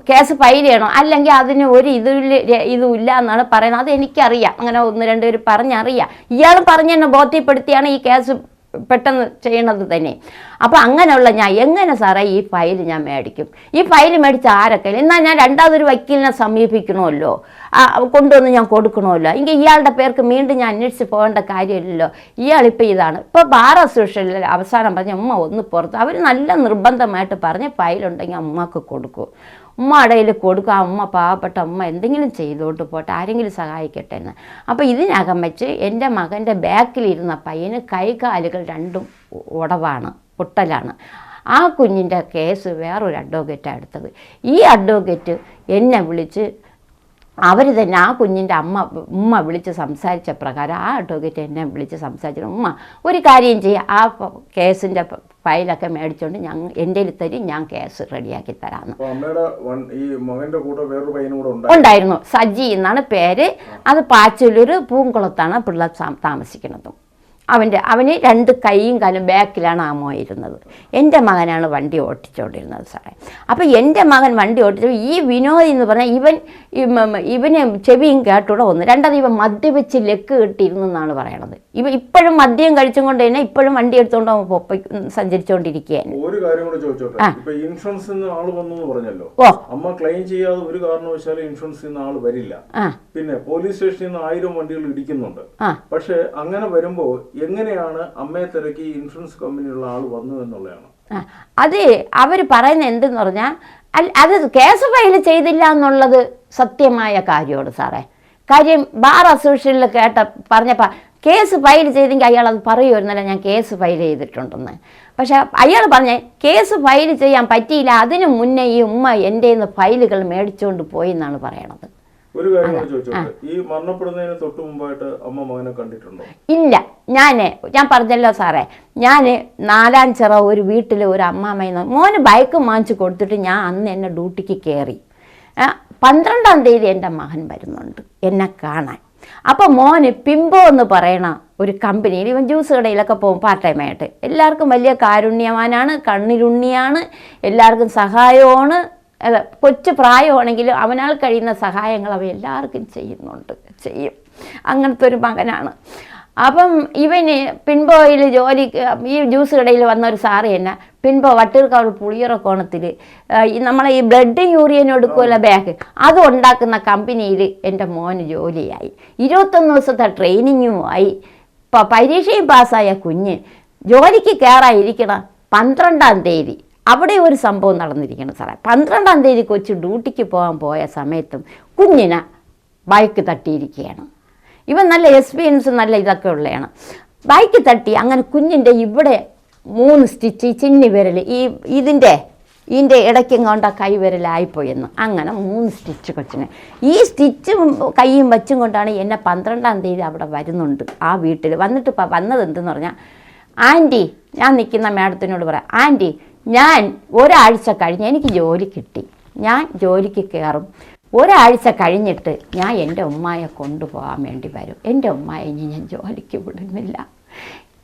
കേസ് ഫയൽ ചെയ്യണം, അല്ലെങ്കിൽ അതിന് ഒരു ഇതും ഇല്ല എന്നാണ് പറയുന്നത്. അത് എനിക്കറിയാം, അങ്ങനെ 1-2 പേര് പറഞ്ഞറിയാം. ഇയാൾ പറഞ്ഞെന്നെ ബോധ്യപ്പെടുത്തിയാണ് ഈ കേസ് പെട്ടെന്ന് ചെയ്യണത് തന്നെ. അപ്പോൾ അങ്ങനെയുള്ള ഞാൻ എങ്ങനെ സാറേ ഈ ഫയൽ ഞാൻ മേടിക്കും? ഈ ഫയൽ മേടിച്ച ആരൊക്കെ? എന്നാൽ ഞാൻ രണ്ടാമതൊരു വക്കീലിനെ സമീപിക്കണമല്ലോ, കൊണ്ടുവന്ന് ഞാൻ കൊടുക്കണമല്ലോ. എങ്കിൽ ഇയാളുടെ പേർക്ക് വീണ്ടും ഞാൻ അന്വേഷിച്ച് പോകേണ്ട കാര്യമില്ലല്ലോ. ഇയാളിപ്പോൾ ഇതാണ്. ഇപ്പോൾ ബാർ അസോസിയേഷനിൽ അവസാനം പറഞ്ഞ ഉമ്മ ഒന്ന് പുറത്ത്, അവർ നല്ല നിർബന്ധമായിട്ട് പറഞ്ഞ് ഫയലുണ്ടെങ്കിൽ അമ്മക്ക് കൊടുക്കൂ, ഉമ്മ ഇടയിൽ കൊടുക്കുക, അമ്മ പാവപ്പെട്ട അമ്മ എന്തെങ്കിലും ചെയ്തോട്ട് പോട്ടെ, ആരെങ്കിലും സഹായിക്കട്ടെ എന്ന്. അപ്പോൾ ഇതിനകം വെച്ച് എൻ്റെ മകൻ്റെ ബാക്കിലിരുന്ന പയ്യന് കൈകാലുകൾ 2 ഉടവാണ്, പൊട്ടലാണ്. ആ കുഞ്ഞിൻ്റെ കേസ് വേറൊരു അഡ്വക്കേറ്റാണ് എടുത്തത്. ഈ അഡ്വക്കേറ്റ് എന്നെ വിളിച്ച് അവർ തന്നെ ആ കുഞ്ഞിൻ്റെ ഉമ്മ വിളിച്ച് സംസാരിച്ച പ്രകാരം ആ അഡ്വക്കേറ്റ് എന്നെ വിളിച്ച് സംസാരിച്ചു, ഉമ്മ ഒരു കാര്യം ചെയ്യുക, ആ കേസിൻ്റെ ഫയലൊക്കെ മേടിച്ചുകൊണ്ട് എൻ്റെ തരും, ഞാൻ കേസ് റെഡിയാക്കി തരാമെന്ന്. ഉണ്ടായിരുന്നു, സജി എന്നാണ് പേര്. അത് പാച്ചലൂർ പൂങ്കുളത്താണ് പിള്ള താമസിക്കുന്നത്. അവന് 2 കൈയും കാലും ബാക്കിലാണ് ആ മോൻ ഇരുന്നത്. എൻ്റെ മകനാണ് വണ്ടി ഓടിച്ചുകൊണ്ടിരുന്നത് സാറേ. അപ്പോൾ എൻ്റെ മകൻ വണ്ടി ഓടിച്ചു. ഈ വിനോദ് എന്ന് പറഞ്ഞാൽ ഇവന് ചെവിയും കേട്ടൂടെ ഒന്ന്. രണ്ടാമത് ഇവൻ മദ്യപിച്ച് ലെക്ക് കിട്ടിയിരുന്നെന്നാണ് പറയണത്. ഇപ്പോഴും മദ്യം കഴിച്ചും കൊണ്ട് തന്നെ ഇപ്പോഴും വണ്ടി എടുത്തുകൊണ്ട് സഞ്ചരിച്ചുകൊണ്ടിരിക്കുകയാണ്. ഒരു കാര്യം കൂടെ ചോദിച്ചോട്ടെ, ഇപ്പൊ ഇൻഷുറൻസ് ആള് വന്നു പറഞ്ഞല്ലോ, അമ്മ ക്ലെയിം ചെയ്യാതെ ഒരു കാരണവശാലും ഇൻഷുറൻസ് ആള് വരില്ല. പിന്നെ പോലീസ് സ്റ്റേഷനിൽ നിന്ന് 1000 വണ്ടികൾ ഇടിക്കുന്നുണ്ട്. പക്ഷെ അങ്ങനെ വരുമ്പോ എങ്ങനെയാണ് അമ്മയെ തിരക്കി ഇൻഷുറൻസ് കമ്പനിയുള്ള ആൾ വന്നു എന്നുള്ളതാണ്. അത് അവർ പറയുന്നത് എന്തെന്ന് പറഞ്ഞാൽ അത് കേസ് ഫയൽ ചെയ്തില്ല എന്നുള്ളത് സത്യമായ കാര്യമാണ് സാറേ. കാര്യം ബാർ അസോസിയേഷനിൽ പറഞ്ഞപ്പോൾ കേസ് ഫയൽ ചെയ്തെങ്കിൽ അയാൾ അത് പറയുമായിരുന്നല്ല, ഞാൻ കേസ് ഫയൽ ചെയ്തിട്ടുണ്ടെന്ന്. പക്ഷെ അയാൾ പറഞ്ഞ കേസ് ഫയൽ ചെയ്യാൻ പറ്റിയില്ല, അതിനു മുന്നേ ഈ ഉമ്മ എൻ്റെ ഫയലുകൾ മേടിച്ചുകൊണ്ട് പോയി എന്നാണ് പറയണത്. ഒരു കാര്യം ചോദിച്ചോട്ടെ, ഈ മരണപ്പെടുന്നതിന് തൊട്ട് മുമ്പായിട്ട് അമ്മ മകനെ കണ്ടിട്ടുണ്ടോ? ഇല്ല. ഞാൻ പറഞ്ഞല്ലോ സാറേ, ഞാൻ 4-ാം ചിറ ഒരു വീട്ടിൽ ഒരു അമ്മാമ്മ മോന് ബൈക്ക് വാങ്ങിച്ച് കൊടുത്തിട്ട് ഞാൻ അന്ന് എന്നെ ഡ്യൂട്ടിക്ക് കയറി. 12-ാം തീയതി എൻ്റെ മകൻ വരുന്നുണ്ട് എന്നെ കാണാൻ. അപ്പോൾ മോന് പിംബോ എന്ന് പറയണ ഒരു കമ്പനിയിൽ ഇവൻ ജ്യൂസ് കടയിലൊക്കെ പോകും പാർട്ട് ടൈമായിട്ട്. എല്ലാവർക്കും വലിയ കാരുണ്യവാനാണ്, കണ്ണിലുണ്ണിയാണ്, എല്ലാവർക്കും സഹായമാണ്. കൊച്ചു പ്രായമാണെങ്കിലും അവനാൽ കഴിയുന്ന സഹായങ്ങൾ അവ എല്ലാവർക്കും ചെയ്യും. അങ്ങനത്തെ ഒരു മകനാണ്. അപ്പം ഇവന് പിൻപോയിൽ ഈ ജ്യൂസ് കടയിൽ വന്ന ഒരു സാറ് തന്നെ പിൻപോ വട്ടിയൂർക്കാവ് പുളിയറ കോണത്തിൽ നമ്മളെ ഈ ബ്ലഡ് യൂറിയൻ എടുക്കുമല്ലോ ബാഗ്, അത് ഉണ്ടാക്കുന്ന കമ്പനിയിൽ എൻ്റെ മോന് ജോലിയായി. 21 ദിവസത്തെ ട്രെയിനിങ്ങുമായി പരീക്ഷയും പാസ്സായ കുഞ്ഞ് ജോലിക്ക് കയറാതിരിക്കണം. 12-ാം തീയതി അവിടെ ഒരു സംഭവം നടന്നിരിക്കണം സാറേ. 12-ാം തീയതി കൊച്ചു ഡ്യൂട്ടിക്ക് പോയ സമയത്തും കുഞ്ഞിനെ ബൈക്ക് തട്ടിയിരിക്കുകയാണ്. ഇവൻ നല്ല എക്സ്പീരിയൻസ് നല്ല ഇതൊക്കെ ഉള്ളതാണ്. ബൈക്ക് തട്ടി അങ്ങനെ കുഞ്ഞിൻ്റെ ഇവിടെ 3 സ്റ്റിച്ച്, ചിന്നി വിരൽ ഇതിൻ്റെ ഇടയ്ക്കും കൊണ്ട് കൈവിരലായിപ്പോയെന്ന്. അങ്ങനെ 3 സ്റ്റിച്ച് കൊച്ചിന്. ഈ സ്റ്റിച്ചും കൈയും വച്ചും കൊണ്ടാണ് എന്നെ 12-ാം തീയതി അവിടെ വരുന്നുണ്ട് ആ വീട്ടിൽ. വന്നത് എന്തെന്ന് പറഞ്ഞാൽ, ആൻറ്റി, ഞാൻ നിൽക്കുന്ന മാഡത്തിനോട് പറയാം, ആൻറ്റി ഞാൻ ഒരാഴ്ച കഴിഞ്ഞ് എനിക്ക് ജോലി കിട്ടി, ഞാൻ ജോലിക്ക് കയറും, ഒരാഴ്ച കഴിഞ്ഞിട്ട് ഞാൻ എൻ്റെ ഉമ്മായെ കൊണ്ടുപോകാൻ വേണ്ടി വരും. എൻ്റെ ഉമ്മായെ ഇനി ഞാൻ ജോലിക്ക് വിടുന്നില്ല,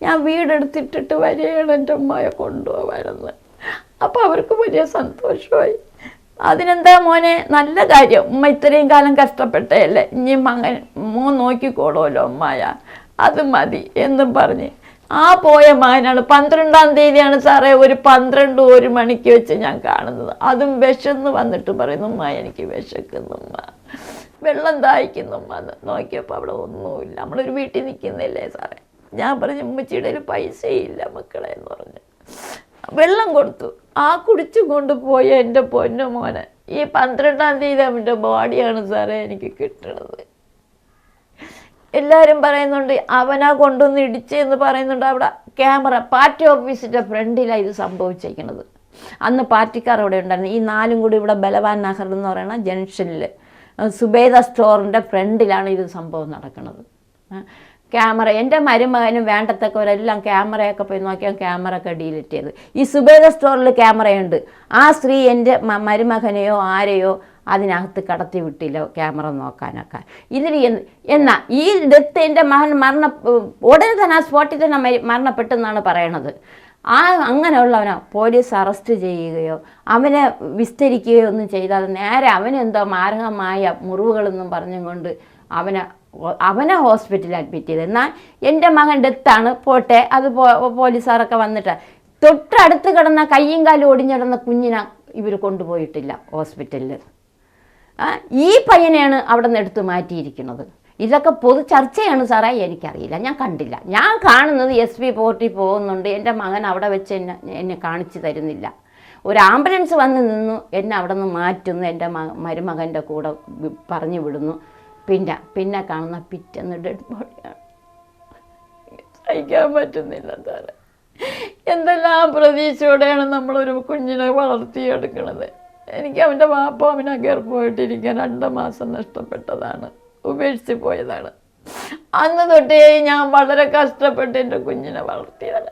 ഞാൻ വീടെടുത്തിട്ടിട്ട് വരികയാണ് എൻ്റെ ഉമ്മായെ കൊണ്ടുപോകാനെന്ന്. അപ്പോൾ അവർക്ക് വലിയ സന്തോഷമായി. അതിനെന്താ മോനെ, നല്ല കാര്യം, ഉമ്മ ഇത്രയും കാലം കഷ്ടപ്പെട്ടല്ലേ, ഇനി മോൻ നോക്കിക്കോളുമല്ലോ ഉമ്മായ, അത് മതി എന്നും പറഞ്ഞ് ആ പോയ മകനാണ് 12-ാം തീയതിയാണ് സാറേ ഒരു 12-1 മണിക്ക് വെച്ച് ഞാൻ കാണുന്നത്. അതും വിശന്ന് വന്നിട്ട് പറയുന്നു, ഉമ്മ എനിക്ക് വിശക്കുന്നുമ്മ, വെള്ളം ദാഹിക്കുന്നുമ്മ. നോക്കിയപ്പോൾ അവിടെ ഒന്നുമില്ല. നമ്മളൊരു വീട്ടിൽ നിൽക്കുന്നില്ലേ സാറേ. ഞാൻ പറഞ്ഞു, ഉമ്മച്ചിയുടെ പൈസയില്ല മക്കളെ എന്ന് പറഞ്ഞു. വെള്ളം കൊടുത്തു. ആ കുടിച്ചു കൊണ്ടുപോയ എൻ്റെ പൊന്നു മോനെ ഈ 12-ാം തീയതി അവൻ്റെ ബോഡിയാണ് സാറേ എനിക്ക് കിട്ടണത്. എല്ലാവരും പറയുന്നുണ്ട് അവനാ കൊണ്ടുവന്ന് ഇടിച്ചെന്ന് പറയുന്നുണ്ട്. അവിടെ ക്യാമറ പാർട്ടി ഓഫീസിൻ്റെ ഫ്രണ്ടിലാണ് ഇത് സംഭവിച്ചിരിക്കുന്നത്. അന്ന് പാർട്ടിക്കാർ അവിടെ ഉണ്ടായിരുന്നു. ഈ 4ഉം കൂടി ഇവിടെ ബലവാൻ നഗർ എന്ന് പറയുന്ന ജംഗ്ഷനിൽ സുബേദ സ്റ്റോറിൻ്റെ ഫ്രണ്ടിലാണ് ഇത് സംഭവം നടക്കുന്നത്. ക്യാമറ എൻ്റെ മരുമകനും വേണ്ടത്തക്കവരെല്ലാം ക്യാമറയൊക്കെ പോയി നോക്കിയാൽ ക്യാമറ ഒക്കെ ഡിലീറ്റ് ചെയ്ത്. ഈ സുബേദ സ്റ്റോറിൽ ക്യാമറയുണ്ട്. ആ സ്ത്രീ എൻ്റെ മരുമകനെയോ ആരെയോ അതിനകത്ത് കടത്തി വിട്ടില്ല ക്യാമറ നോക്കാനൊക്കെ. ഇതിൽ എന്നാൽ ഈ ഡെത്ത് എൻ്റെ മകൻ ഉടനെ തന്നെ ആ സ്പോട്ടിൽ തന്നെ മരണപ്പെട്ടെന്നാണ് പറയണത്. അങ്ങനെയുള്ളവനെ പോലീസ് അറസ്റ്റ് ചെയ്യുകയോ അവനെ വിസ്തരിക്കുകയോ ഒന്നും ചെയ്താൽ നേരെ അവനെന്തോ മാരകമായ മുറിവുകളെന്നും പറഞ്ഞും കൊണ്ട് അവനെ ഹോസ്പിറ്റലിൽ അഡ്മിറ്റ് ചെയ്ത്. എന്നാൽ എൻ്റെ മകൻ ഡെത്താണ് പോട്ടെ, അത് പോലീസുകാരൊക്കെ വന്നിട്ട് തൊട്ടടുത്ത് കിടന്ന കയ്യും കാലും ഒടിഞ്ഞിടുന്ന കുഞ്ഞിനെ ഇവർ കൊണ്ടുപോയിട്ടില്ല ഹോസ്പിറ്റലിൽ. ഈ പയ്യനെയാണ് അവിടെ നിന്ന് എടുത്ത് മാറ്റിയിരിക്കുന്നത്. ഇതൊക്കെ പൊതു ചർച്ചയാണ് സാറേ, എനിക്കറിയില്ല, ഞാൻ കണ്ടില്ല. ഞാൻ കാണുന്നത് SP പോർട്ടിൽ പോകുന്നുണ്ട്, എൻ്റെ മകൻ അവിടെ വെച്ച് എന്നെ കാണിച്ചു തരുന്നില്ല. ഒരു ആംബുലൻസ് വന്ന് നിന്നു, എന്നെ അവിടെ നിന്ന് മാറ്റുന്നു, എൻ്റെ മരുമകൻ്റെ കൂടെ പറഞ്ഞു വിടുന്നു. പിന്നെ കാണുന്ന പിറ്റേന്ന് ഡെഡ് ബോഡിയാണ്. സഹിക്കാൻ പറ്റുന്നില്ല സാറേ. എന്തെല്ലാം പ്രതീക്ഷയോടെയാണ് നമ്മളൊരു കുഞ്ഞിനെ വളർത്തിയെടുക്കുന്നത്. എനിക്ക് അവൻ്റെ വാപ്പ അവനെ ഗർഭമായിട്ടിരിക്കാൻ 2 മാസം നഷ്ടപ്പെട്ടതാണ്, ഉപേക്ഷിച്ച് പോയതാണ്. അന്ന് തൊട്ടേ ഞാൻ വളരെ കഷ്ടപ്പെട്ട് എൻ്റെ കുഞ്ഞിനെ വളർത്തിയതാണ്.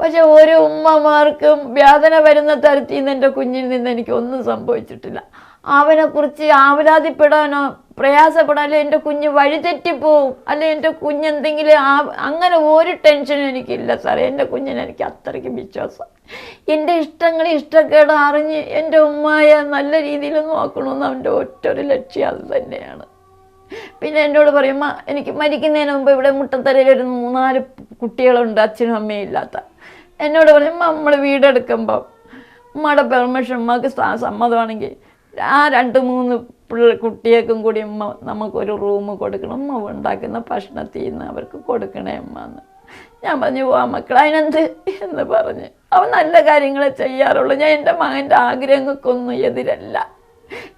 പക്ഷെ ഒരു ഉമ്മമാർക്കും വേദന വരുന്ന തരത്തിൽ നിന്ന് എൻ്റെ കുഞ്ഞിൽ നിന്ന് എനിക്കൊന്നും സംഭവിച്ചിട്ടില്ല. അവനെക്കുറിച്ച് ആവലാതിപ്പെടാനോ പ്രയാസപ്പെടാനോ എൻ്റെ കുഞ്ഞ് വഴിതെറ്റിപ്പോവും, അല്ലെ എൻ്റെ കുഞ്ഞെന്തെങ്കിലും അങ്ങനെ ഒരു ടെൻഷനും എനിക്കില്ല സാറേ. എൻ്റെ കുഞ്ഞിനെ എനിക്ക് അത്രയ്ക്ക് വിശ്വാസം. എൻ്റെ ഇഷ്ടങ്ങൾ ഇഷ്ടക്കേട് അറിഞ്ഞ് എൻ്റെ ഉമ്മയെ നല്ല രീതിയിൽ നോക്കണമെന്ന് അവൻ്റെ ഒറ്റൊരു ലക്ഷ്യം അത് തന്നെയാണ്. പിന്നെ എന്നോട് പറയുമ്പോൾ എനിക്ക് മരിക്കുന്നതിന് മുമ്പ് ഇവിടെ മുട്ടത്തറയിൽ ഒരു 3-4 കുട്ടികളുണ്ട് അച്ഛനും അമ്മയും ഇല്ലാത്ത. എന്നോട് പറയുമ്പോൾ നമ്മൾ വീടെടുക്കുമ്പോൾ ഉമ്മയുടെ പെർമിഷൻ ഉമ്മക്ക് സമ്മതമാണെങ്കിൽ ആ 2-3 കുട്ടിയേക്കും കൂടി ഉമ്മ നമുക്കൊരു റൂം കൊടുക്കണം, ഉമ്മ ഉണ്ടാക്കുന്ന ഭക്ഷണത്തിൽ നിന്ന് അവർക്ക് കൊടുക്കണേ അമ്മ എന്ന്. ഞാൻ പറഞ്ഞു പോവാ മക്കൾ അതിനെന്ത് എന്ന് പറഞ്ഞ് അവൻ നല്ല കാര്യങ്ങളെ ചെയ്യാറുള്ളൂ. ഞാൻ എൻ്റെ മകൻ്റെ ആഗ്രഹങ്ങൾക്കൊന്നും എതിരല്ല.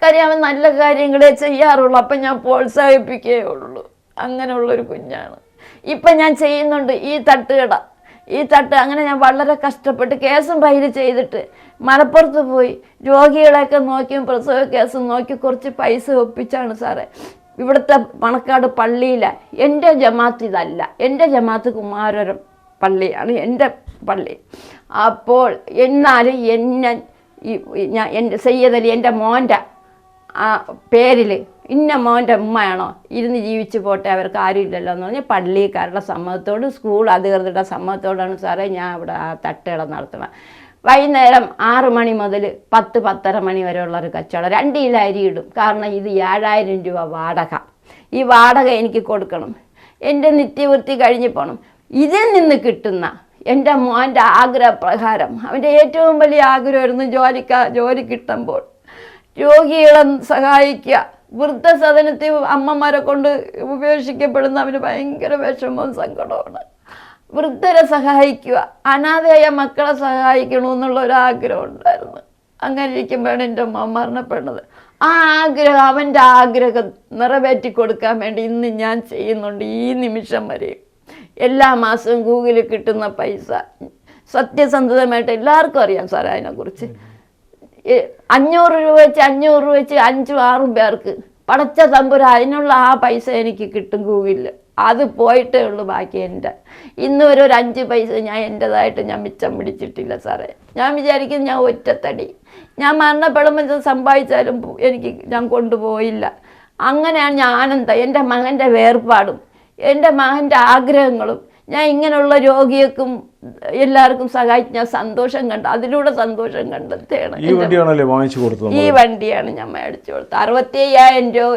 കാര്യം അവൻ നല്ല കാര്യങ്ങളെ ചെയ്യാറുള്ളൂ. അപ്പം ഞാൻ പ്രോത്സാഹിപ്പിക്കേ ഉള്ളൂ. അങ്ങനെയുള്ളൊരു കുഞ്ഞാണ്. ഇപ്പം ഞാൻ ചെയ്യുന്നുണ്ട് ഈ തട്ട് അങ്ങനെ ഞാൻ വളരെ കഷ്ടപ്പെട്ട് കേസും ഫയൽ ചെയ്തിട്ട് മലപ്പുറത്ത് പോയി രോഗികളെയൊക്കെ നോക്കിയും പ്രസവ കേസും നോക്കി കുറച്ച് പൈസ ഒപ്പിച്ചാണ് സാറേ ഇവിടുത്തെ മണക്കാട് പള്ളിയിലെ എൻ്റെ ജമാഅത്ത് ഇതല്ല, എൻ്റെ ജമാഅത്ത് കുമാരപുരം പള്ളിയാണ് എൻ്റെ പള്ളി. അപ്പോൾ എന്നാലും ഞാൻ എൻ്റെ സയ്യദലി എൻ്റെ മോൻ്റെ പേരിൽ ഇന്ന മോൻ്റെ ഉമ്മയാണോ ഇരുന്ന് ജീവിച്ച് പോട്ടെ, അവർക്ക് ആരും ഇല്ലല്ലോ എന്ന് പറഞ്ഞ് പള്ളിക്കാരുടെ സമ്മതത്തോട് സ്കൂൾ അധികൃതരുടെ സമ്മതത്തോടാണ് സാറേ ഞാൻ അവിടെ ആ തട്ടുകട നടത്തുന്നത്. വൈകുന്നേരം 6 മണി മുതൽ 10-10:30 മണി വരെയുള്ളൊരു കച്ചവടം. 2 കിലോ അരി ഇടും. കാരണം ഇത് 7000 രൂപ വാടക. ഈ വാടക എനിക്ക് കൊടുക്കണം, എൻ്റെ നിത്യവൃത്തി കഴിഞ്ഞ് പോകണം. ഇതിൽ നിന്ന് കിട്ടുന്ന എൻ്റെ മോൻ്റെ ആഗ്രഹപ്രകാരം അവൻ്റെ ഏറ്റവും വലിയ ആഗ്രഹമായിരുന്നു ജോലി കിട്ടുമ്പോൾ രോഗികളെ സഹായിക്കുക. വൃദ്ധസദനത്തിൽ അമ്മമാരെ കൊണ്ട് ഉപേക്ഷിക്കപ്പെടുന്ന അവന് ഭയങ്കര വിഷമവും സങ്കടമാണ്. വൃദ്ധരെ സഹായിക്കുക, അനാഥയായ മക്കളെ സഹായിക്കണമെന്നുള്ള ഒരാഗ്രഹം ഉണ്ടായിരുന്നു. അങ്ങനെ ഇരിക്കുമ്പോഴാണ് എൻ്റെ അമ്മ മരണപ്പെടുന്നത്. ആ ആഗ്രഹം അവൻ്റെ ആഗ്രഹം നിറവേറ്റി കൊടുക്കാൻ വേണ്ടി ഇന്ന് ഞാൻ ചെയ്യുന്നുണ്ട്. ഈ നിമിഷം വരെയും എല്ലാ മാസവും ഗൂഗിളിൽ കിട്ടുന്ന പൈസ സത്യസന്ധതമായിട്ട് എല്ലാവർക്കും അറിയാം സാറേ അതിനെക്കുറിച്ച്. 500 രൂപ വെച്ച് 5-6 പേർക്ക് പടച്ച തമ്പുരാ അതിനുള്ള ആ പൈസ എനിക്ക് കിട്ടും ഗൂഗിളിൽ. അത് പോയിട്ടേ ഉള്ളൂ. ബാക്കി എൻ്റെ ഇന്ന് വരെ ഒരു 5 പൈസ ഞാൻ എൻ്റെതായിട്ട് ഞാൻ മിച്ചം പിടിച്ചിട്ടില്ല സാറേ. ഞാൻ വിചാരിക്കുന്നത് ഞാൻ ഒറ്റത്തടി, ഞാൻ മരണപ്പെടുമ്പോൾ സമ്പാദിച്ചാലും ഞാൻ കൊണ്ടുപോയില്ല. അങ്ങനെയാണ് ഞാൻ ആനന്ദം. എൻ്റെ മകൻ്റെ വേർപാടും എൻ്റെ മകൻ്റെ ആഗ്രഹങ്ങളും ഞാൻ ഇങ്ങനെയുള്ള രോഗികൾക്കും എല്ലാവർക്കും സഹായിച്ച് ഞാൻ സന്തോഷം അതിലൂടെ സന്തോഷം കണ്ടെത്തുകയാണ്. ഈ വണ്ടിയാണ് ഞാൻ മേടിച്ചു കൊടുത്തത്. 65,000 രൂപ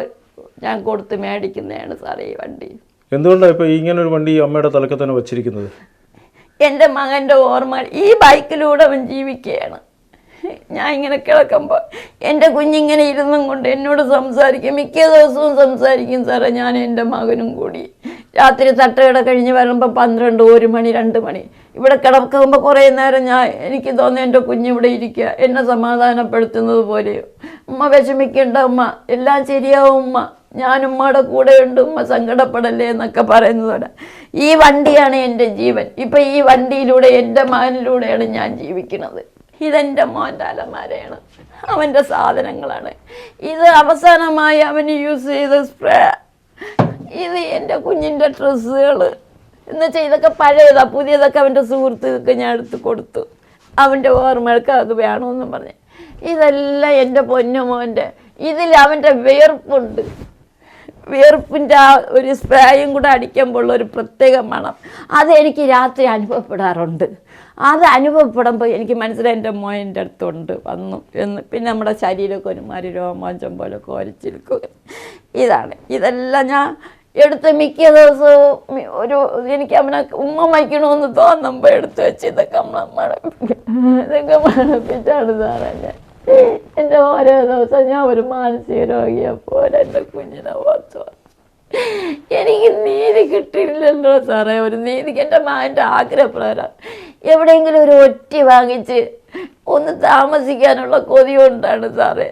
ഞാൻ കൊടുത്ത് മേടിക്കുന്നതാണ് സാറേ ഈ വണ്ടി. എന്തുകൊണ്ടാണ് ഇപ്പോൾ ഇങ്ങനെ ഒരു വണ്ടി അമ്മയുടെ തലക്ക് തന്നെ വച്ചിരിക്കുന്നത്? എൻ്റെ മകൻ്റെ ഓർമ്മ ഈ ബൈക്കിലൂടെ അവൻ ജീവിക്കുകയാണ്. ഞാൻ ഇങ്ങനെ കിടക്കുമ്പോൾ എൻ്റെ കുഞ്ഞിങ്ങനെ ഇരുന്നും കൊണ്ട് എന്നോട് സംസാരിക്കും. മിക്ക ദിവസവും സംസാരിക്കും സാറേ. ഞാൻ എൻ്റെ മകനും കൂടി രാത്രി തട്ടുകട കഴിഞ്ഞ് വരുമ്പോൾ 12, 1 മണി, 2 മണി ഇവിടെ കിടക്കുമ്പോൾ കുറേ നേരം എനിക്ക് തോന്നുന്നു എൻ്റെ കുഞ്ഞിവിടെ ഇരിക്കുക, എന്നെ സമാധാനപ്പെടുത്തുന്നത് പോലെയോ. ഉമ്മ വിഷമിക്കേണ്ട ഉമ്മ, എല്ലാം ശരിയാവും ഉമ്മ, ഞാൻ ഉമ്മയുടെ കൂടെ ഉണ്ട്, ഉമ്മ സങ്കടപ്പെടല്ലേ എന്നൊക്കെ പറയുന്നതോടെ ഈ വണ്ടിയാണ് എൻ്റെ ജീവൻ. ഇപ്പം ഈ വണ്ടിയിലൂടെ എൻ്റെ മകനിലൂടെയാണ് ഞാൻ ജീവിക്കുന്നത്. ഇതെൻ്റെ മോൻ്റെ അലമാരയാണ്, അവൻ്റെ സാധനങ്ങളാണ്. ഇത് അവസാനമായി അവന് യൂസ് ചെയ്ത സ്പ്രേ, ഇത് എൻ്റെ കുഞ്ഞിൻ്റെ ഡ്രസ്സുകൾ. എന്നുവെച്ചാൽ ഇതൊക്കെ പഴയതാണ്, പുതിയതൊക്കെ അവൻ്റെ സുഹൃത്തുക്കൾക്ക് ഞാൻ എടുത്ത് കൊടുത്തു. അവൻ്റെ ഓർമ്മകൾക്ക് അത് വേണമെന്നും പറഞ്ഞ്. ഇതെല്ലാം എൻ്റെ പൊന്നുമോൻ്റെ. ഇതിൽ അവൻ്റെ വിയർപ്പുണ്ട്. വിയർപ്പിൻ്റെ ആ ഒരു സ്പ്രേയും കൂടെ അടിക്കുമ്പോൾ ഒരു പ്രത്യേക മണം അതെനിക്ക് രാത്രി അനുഭവപ്പെടാറുണ്ട്. അത് അനുഭവപ്പെടുമ്പോൾ എനിക്ക് മനസ്സിലായി എൻ്റെ മോൻ്റെ അടുത്തുണ്ട് വന്നു എന്ന്. പിന്നെ നമ്മുടെ ശരീരമൊക്കെ ഒരുമാതിരി രോമാഞ്ചം പോലെ കോരിച്ചിരിക്കുക. ഇതെല്ലാം ഞാൻ എടുത്ത് മിക്ക ദിവസവും എനിക്ക് അവനെ ഉമ്മ വയ്ക്കണമെന്ന് തോന്നുമ്പോൾ എടുത്ത് വെച്ച് ഇതൊക്കെ മണപ്പിച്ചാണ് സാറേ ഞാൻ. എൻ്റെ ഓരോ ദിവസം ഞാൻ ഒരു മാനസിക രോഗിയെ പോലെ എൻ്റെ കുഞ്ഞിനെ ഓർത്തു. എനിക്ക് നീതി കിട്ടിയില്ലല്ലോ സാറേ. ഒരു നീതിക്ക് എൻ്റെ മകൻ്റെ ആഗ്രഹപ്രകാരം എവിടെയെങ്കിലും ഒരു ഒറ്റ വാങ്ങിച്ച് ഒന്ന് താമസിക്കാനുള്ള കൊതി കൊണ്ടാണ് സാറേ.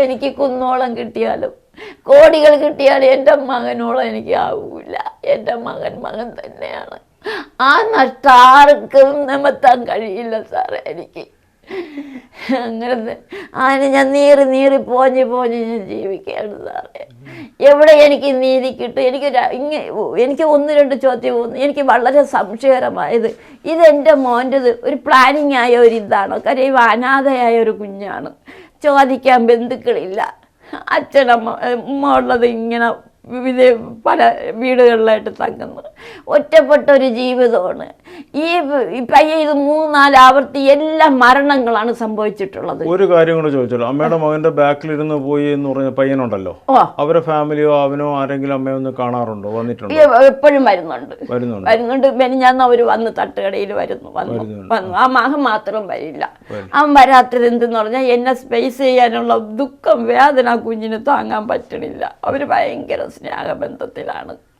എനിക്ക് കുന്നോളം കിട്ടിയാലും കോടികൾ കിട്ടിയാലും എൻ്റെ മകനോളം എനിക്ക് ആവില്ല. എൻ്റെ മകൻ തന്നെയാണ്. ആ നഷ്ടം ആർക്കും നിമത്താൻ കഴിയില്ല സാറേ എനിക്ക്. അങ്ങനത്തെ അതിന് ഞാൻ നീറി പോഞ്ഞ് ഞാൻ ജീവിക്കുകയാണ് സാറേ. എവിടെ എനിക്ക് നീതി കിട്ടും? എനിക്ക് ഒന്ന് രണ്ട് ചോദ്യം എനിക്ക് വളരെ സംശയകരമായത്, ഇതെൻ്റെ മോൻ്റെത് ഒരു പ്ലാനിങ് ആയ ഒരു ഇതാണോ? കാര്യം അനാഥയായ ഒരു കുഞ്ഞാണ്, ചോദിക്കാൻ ബന്ധുക്കളില്ല, ഉമ്മ ഉള്ളത് ഇങ്ങനെ പല വീടുകളിലായിട്ട് തങ്ങുന്നു, ഒറ്റപ്പെട്ട ഒരു ജീവിതമാണ്. ഈ പയ്യ ഇത് 3-4 ആവർത്തി എല്ലാ മരണങ്ങളാണ് സംഭവിച്ചിട്ടുള്ളത്. ഒരു കാര്യം കൂടെ ചോദിച്ചല്ലോ, അമ്മയുടെ മകന്റെ ബാക്കിലിരുന്ന് പോയി എന്ന് പറഞ്ഞ പയ്യനുണ്ടല്ലോ, അവരെ ഫാമിലിയോ അവനോ ആരെങ്കിലും അമ്മയെ ഒന്ന് കാണാറുണ്ടോ? വന്നിട്ടുണ്ടോ? എപ്പോഴും വരുന്നുണ്ട്. മെനിഞ്ഞാന്ന് അവര് വന്ന് തട്ടുകടയിൽ വന്നു. ആ മകൻ മാത്രം വരില്ല. അവൻ വരാത്തത് എന്തെന്ന് പറഞ്ഞാൽ എന്നെ സ്പേസ് ചെയ്യാനുള്ള ദുഃഖം, വേദന കുഞ്ഞിന് താങ്ങാൻ പറ്റണില്ല. അവര് ഭയങ്കര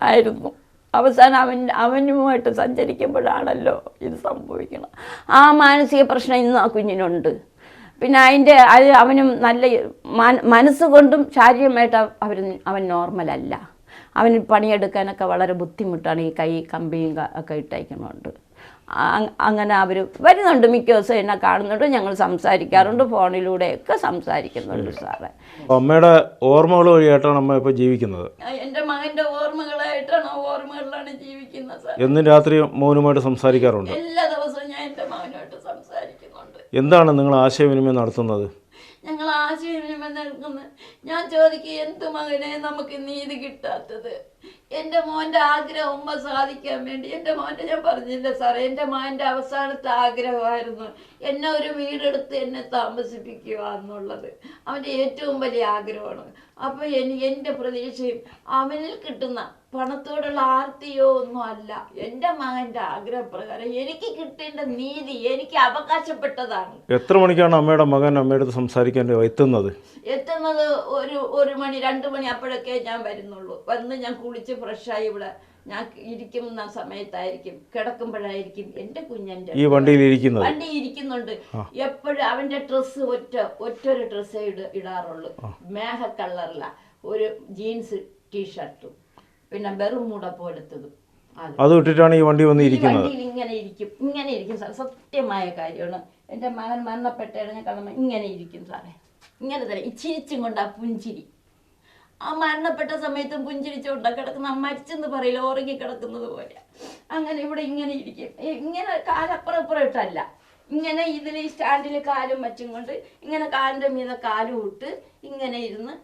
ആയിരുന്നു. അവസാനം അവനുമായിട്ട് സഞ്ചരിക്കുമ്പോഴാണല്ലോ ഇത് സംഭവിക്കണം. ആ മാനസിക പ്രശ്നം ഇന്ന് ആ കുഞ്ഞിനുണ്ട്. പിന്നെ അവനും നല്ല മനസ്സുകൊണ്ടും ശാരീരികമായിട്ട് അവൻ നോർമലല്ല. അവന് പണിയെടുക്കാനൊക്കെ വളരെ ബുദ്ധിമുട്ടാണ്, ഈ കൈ കമ്പിയും ഒക്കെ ഇട്ടയക്കുന്നുണ്ട്. അങ്ങനെ അവർ വരുന്നുണ്ട്, മിക്ക ദിവസം എന്നെ കാണുന്നുണ്ട്, ഞങ്ങൾ സംസാരിക്കാറുണ്ട്, ഫോണിലൂടെയൊക്കെ സംസാരിക്കുന്നുണ്ട് സാറേ. അമ്മയുടെ ഓർമ്മകൾ വഴിയായിട്ടാണ് അമ്മ ഇപ്പോൾ ജീവിക്കുന്നത്? എൻ്റെ മകൻ്റെ ഓർമ്മകളിലാണ് ജീവിക്കുന്നത് സാർ. എന്നും രാത്രി മോനുമായിട്ട് സംസാരിക്കാറുണ്ട്? എല്ലാ ദിവസവും ഞാൻ എൻ്റെ മകനുമായിട്ട് സംസാരിക്കുന്നുണ്ട്. എന്താണ് നിങ്ങൾ ആശയവിനിമയം നടത്തുന്നത്? ഞങ്ങൾ ആശയവിനിമയം നടക്കുന്നത്, ഞാൻ ചോദിക്കുക, എന്ത് മകനെ നമുക്ക് നീതി കിട്ടാത്തത്? എൻ്റെ മോൻ്റെ ആഗ്രഹം ഉമ്മ സാധിക്കാൻ വേണ്ടി, എൻ്റെ മോൻ്റെ ഞാൻ പറഞ്ഞില്ല സാറേ, എൻ്റെ മോൻ്റെ അവസാനത്തെ ആഗ്രഹമായിരുന്നു എന്നെ ഒരു വീടെടുത്ത് എന്നെ താമസിപ്പിക്കുക എന്നുള്ളത്. അവൻ്റെ ഏറ്റവും വലിയ ആഗ്രഹമാണ്. അപ്പോൾ എൻ്റെ പ്രതീക്ഷയും അവനിൽ കിട്ടുന്ന പണത്തോടുള്ള ആർത്തിയോ ഒന്നും അല്ല, എൻ്റെ മകൻ്റെ ആഗ്രഹപ്രകാരം എനിക്ക് കിട്ടേണ്ട നീതി എനിക്ക് അവകാശപ്പെട്ടതാണ്. എത്ര മണിക്കാണ് അമ്മയുടെ മകൻ അമ്മയുടെ സംസാരിക്കാൻ എത്തുന്നത്? ഒരു മണി 2 മണി അപ്പോഴൊക്കെ ഞാൻ വരുന്നുള്ളൂ. വന്ന് ഞാൻ കുളിച്ച് ഫ്രഷായി ഇവിടെ ഞാൻ ഇരിക്കുന്ന സമയത്തായിരിക്കും, കിടക്കുമ്പോഴായിരിക്കും എൻ്റെ കുഞ്ഞൻ്റെ ഈ വണ്ടി ഇരിക്കുന്നുണ്ട്. എപ്പോഴും അവൻ്റെ ഡ്രസ്സ് ഒറ്റൊരു ഡ്രസ്സേ ഇടാറുള്ളൂ, മേഘ കളറില ഒരു ജീൻസ് ടീഷർട്ടും പിന്നെ ബെറുമൂട പോലത്തതും. അത് ഇട്ടിട്ടാണ് ഈ വണ്ടി വന്നിരിക്കുന്നത്. വണ്ടിയിൽ ഇങ്ങനെ ഇരിക്കും സാർ, സത്യമായ കാര്യമാണ്. എൻ്റെ മകൻ മരണപ്പെട്ട കാണുമ്പോൾ ഇങ്ങനെ ഇരിക്കും സാറേ, ഇങ്ങനെ തന്നെ ചിരിച്ചും കൊണ്ടാ പുഞ്ചിരി. ആ മരണപ്പെട്ട സമയത്തും പുഞ്ചിരിച്ചുകൊണ്ടാ കിടക്കുന്ന, മരിച്ചെന്ന് പറയില്ല, ഉറങ്ങി കിടക്കുന്നത് പോലെ. അങ്ങനെ ഇവിടെ ഇങ്ങനെ ഇരിക്കും, ഇങ്ങനെ കാലപ്പുറം ഇട്ടല്ല, ഇങ്ങനെ ഇതിൽ ഈ സ്റ്റാൻഡിൽ കാലും വച്ചും കൊണ്ട് ഇങ്ങനെ കാലിൻ്റെ മീതെ കാലും ഇട്ട് ഇങ്ങനെ ഇരുന്ന്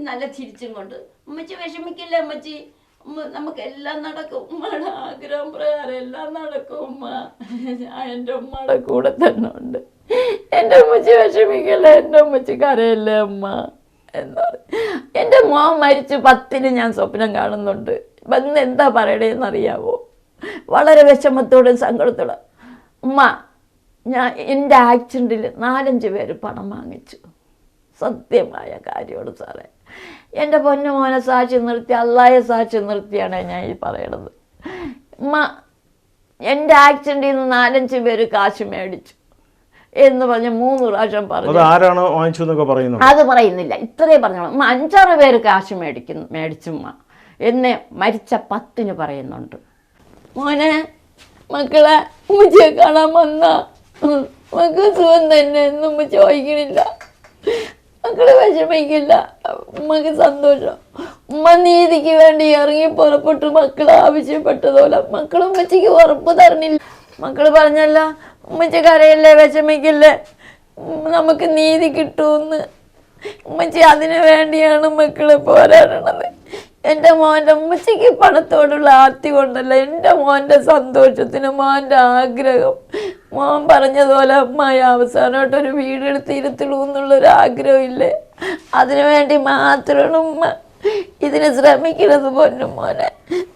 നല്ല ചിരിച്ചും കൊണ്ട്, ഉമ്മച്ചി വിഷമിക്കില്ല ഉമ്മച്ചി, നമുക്ക് എല്ലാം നടക്കും, ഉമ്മയുടെ ആഗ്രഹം പ്രകാരം എല്ലാം നടക്കും ഉമ്മ, ഞാൻ എൻ്റെ ഉമ്മയുടെ കൂടെ തന്നെ ഉണ്ട്, എൻ്റെ ഉമ്മച്ചി വിഷമിക്കില്ല, എൻ്റെ ഉമ്മച്ചി കരയല്ലേ ഉമ്മ എന്ന് പറയും. എൻ്റെ മോൻ മരിച്ച് 10-ന് ഞാൻ സ്വപ്നം കാണുന്നുണ്ട്. വന്ന് എന്താ പറയണേന്നറിയാവോ? വളരെ വിഷമത്തോടും സങ്കടത്തോടെ, ഉമ്മ എൻ്റെ ആക്സിഡൻറ്റിൽ 4-5 പേര് പണം വാങ്ങിച്ചു. സത്യമായ കാര്യമാണ് സാറേ. എൻ്റെ പൊന്നു മോനെ സാക്ഷി നിർത്തി, അള്ളായെ സാക്ഷി നിർത്തിയാണ് ഞാൻ ഈ പറയണത്. ഉമ്മ എൻ്റെ ആക്സിഡൻറ്റിൽ നിന്ന് 4-5 പേര് കാശ് മേടിച്ചു എന്ന് പറഞ്ഞ് 3 പ്രാവശ്യം പറഞ്ഞു. അത് പറയുന്നില്ല, ഇത്രേ പറഞ്ഞോളൂ. 5-6 പേര് കാശ് മേടിച്ചുമ്മ എന്നെ മരിച്ച 10-ന് പറയുന്നുണ്ട്. മോനെ മക്കളെ ഉമ്മച്ചിയെ കാണാൻ വന്ന മക്കൾ സുഖം തന്നെ എന്നും ചോദിക്കണില്ല, മക്കളെ വിഷമിക്കില്ല, ഉമ്മക്ക് സന്തോഷം. ഉമ്മ നീതിക്ക് വേണ്ടി ഇറങ്ങി പുറപ്പെട്ടു മക്കൾ ആവശ്യപ്പെട്ടതുപോലെ മക്കൾ ഉമ്മച്ചിക്ക് ഉറപ്പ് തരണില്ല. മക്കൾ പറഞ്ഞല്ല, ഉമ്മച്ചി കരയല്ലേ, വിഷമിക്കില്ലേ, നമുക്ക് നീതി കിട്ടുമെന്ന്. ഉമ്മച്ചി അതിനു വേണ്ടിയാണ് മക്കളെ പോരാടണത്. എൻ്റെ മോൻ്റെ ഉമ്മച്ചിക്ക് പണത്തോടുള്ള ആർത്തി കൊണ്ടല്ല, എൻ്റെ മോൻ്റെ സന്തോഷത്തിന് മോൻ്റെ ആഗ്രഹം. മോൻ പറഞ്ഞതുപോലെ അമ്മായി അവസാനമായിട്ടൊരു വീടെടുത്ത് ഇരുത്തുള്ളൂ എന്നുള്ളൊരു ആഗ്രഹമില്ലേ, അതിനു വേണ്ടി മാത്രമാണ് ഉമ്മ ഇതിന് ശ്രമിക്കുന്നത്. പൊന്നും മോനെ,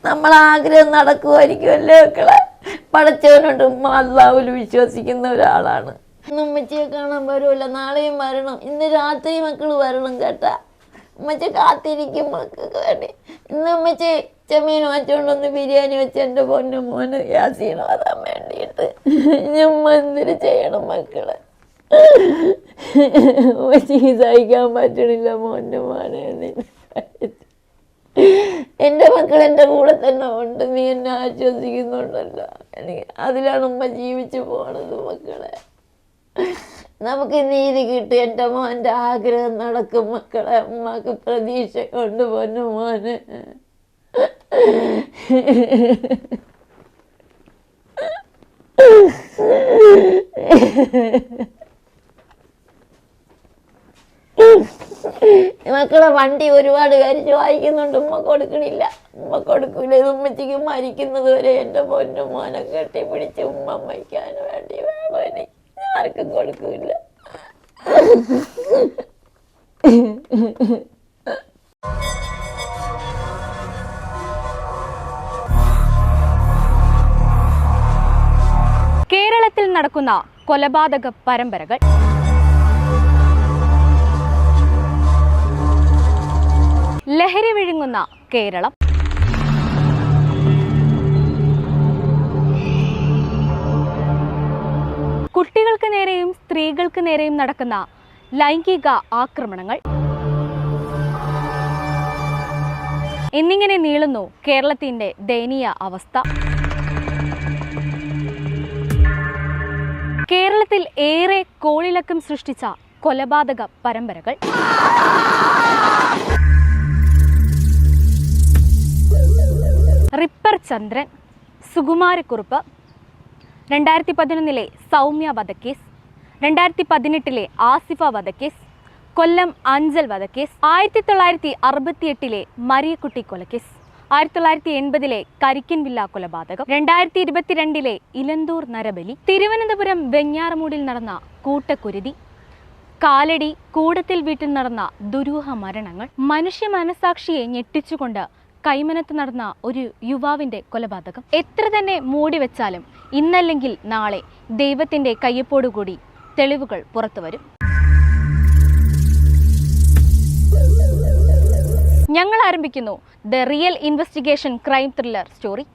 നമ്മളാഗ്രഹം നടക്കുമായിരിക്കുമല്ലേ മക്കളെ? പടച്ചവനുണ്ട്, ഉമ്മ അല്ലാഹുവിൽ വിശ്വസിക്കുന്ന ഒരാളാണ്. ഉമ്മച്ചിയെ കാണാൻ വരുമല്ല, നാളെയും വരണം, ഇന്ന് രാത്രി മക്കൾ വരണം കേട്ടാ. ഉമ്മച്ചി കാത്തിരിക്കും മക്കൾക്ക് വേണ്ടി. ഇന്ന് ഉമ്മച്ചി ചെമ്മീൻ വെച്ചുകൊണ്ടൊന്ന് ബിരിയാണി വെച്ച് എൻ്റെ പൊന്നു മോന് യാസീന് വരാൻ വേണ്ടിയിട്ട് ഉമ്മ എന്തിനു ചെയ്യണം മക്കളെ? ഉമ്മച്ചിക്ക് സഹിക്കാൻ പറ്റണില്ല മോൻ്റെ മോനെ. എൻ്റെ മക്കൾ എൻ്റെ കൂടെ തന്നെ ഉണ്ട്, നീ എന്നെ ആശ്വസിക്കുന്നുണ്ടല്ലോ. എനിക്ക് അതിലാണ് ഉമ്മ ജീവിച്ചു പോണത്. മക്കളെ, നമുക്ക് നീതി കിട്ടും, എൻ്റെ മോൻ്റെ ആഗ്രഹം നടക്കും. മക്കളെ, ഉമ്മക്ക് പ്രതീക്ഷ കൊണ്ട് പൊന്നു മോന്. മക്കളെ, വണ്ടി ഒരുപാട് പേര് ചോദിക്കുന്നുണ്ട്, ഉമ്മ കൊടുക്കണില്ല. ഉമ്മ കൊടുക്കൂല. ഇത് ഉമ്മച്ചിക്ക് മരിക്കുന്നത് വരെ എൻ്റെ പൊന്നു മോനെ കെട്ടിപ്പിടിച്ച് ഉമ്മ വയ്ക്കാൻ വേണ്ടി വേണം. എനിക്ക് ആർക്കും കൊടുക്കൂല. കേരളത്തിൽ നടക്കുന്ന കൊലപാതക പരമ്പരകൾ. ലഹരി വിഴുങ്ങുന്ന കേരളം. കുട്ടികൾക്ക് നേരെയും സ്ത്രീകൾക്ക് നേരെയും നടക്കുന്ന ലൈംഗിക ആക്രമണങ്ങൾ എന്നിങ്ങനെ നീളുന്നു കേരളത്തിന്റെ ദയനീയ അവസ്ഥ. കേരളത്തിൽ ഏറെ കോളിളക്കം സൃഷ്ടിച്ച കൊലപാതക പരമ്പരകൾ. റിപ്പർ ചന്ദ്രൻ, സുകുമാരക്കുറുപ്പ്, 2011 സൗമ്യ വധക്കേസ്, 2018 ആസിഫ വധക്കേസ്, കൊല്ലം അഞ്ചൽ വധക്കേസ്, 1968 മരിയക്കുട്ടി കൊലക്കേസ്, 1980 കരിക്കൻവില്ല കൊലപാതകം, 2022 ഇലന്തൂർ നരബലി, തിരുവനന്തപുരം വെഞ്ഞാറമൂടിൽ നടന്ന കൂട്ടക്കുരുതി, കാലടി കൂടത്തിൽ വീട്ടിൽ നടന്ന ദുരൂഹ മരണങ്ങൾ, മനുഷ്യ മനസാക്ഷിയെ ഞെട്ടിച്ചുകൊണ്ട് കൈമനത്ത് നടന്ന ഒരു യുവാവിന്റെ കൊലപാതകം. എത്ര തന്നെ മൂടിവെച്ചാലും ഇന്നല്ലെങ്കിൽ നാളെ ദൈവത്തിന്റെ കയ്യൊപ്പോടുകൂടി തെളിവുകൾ പുറത്തുവരും. ഞങ്ങൾ ആരംഭിക്കുന്നു the real investigation crime thriller story.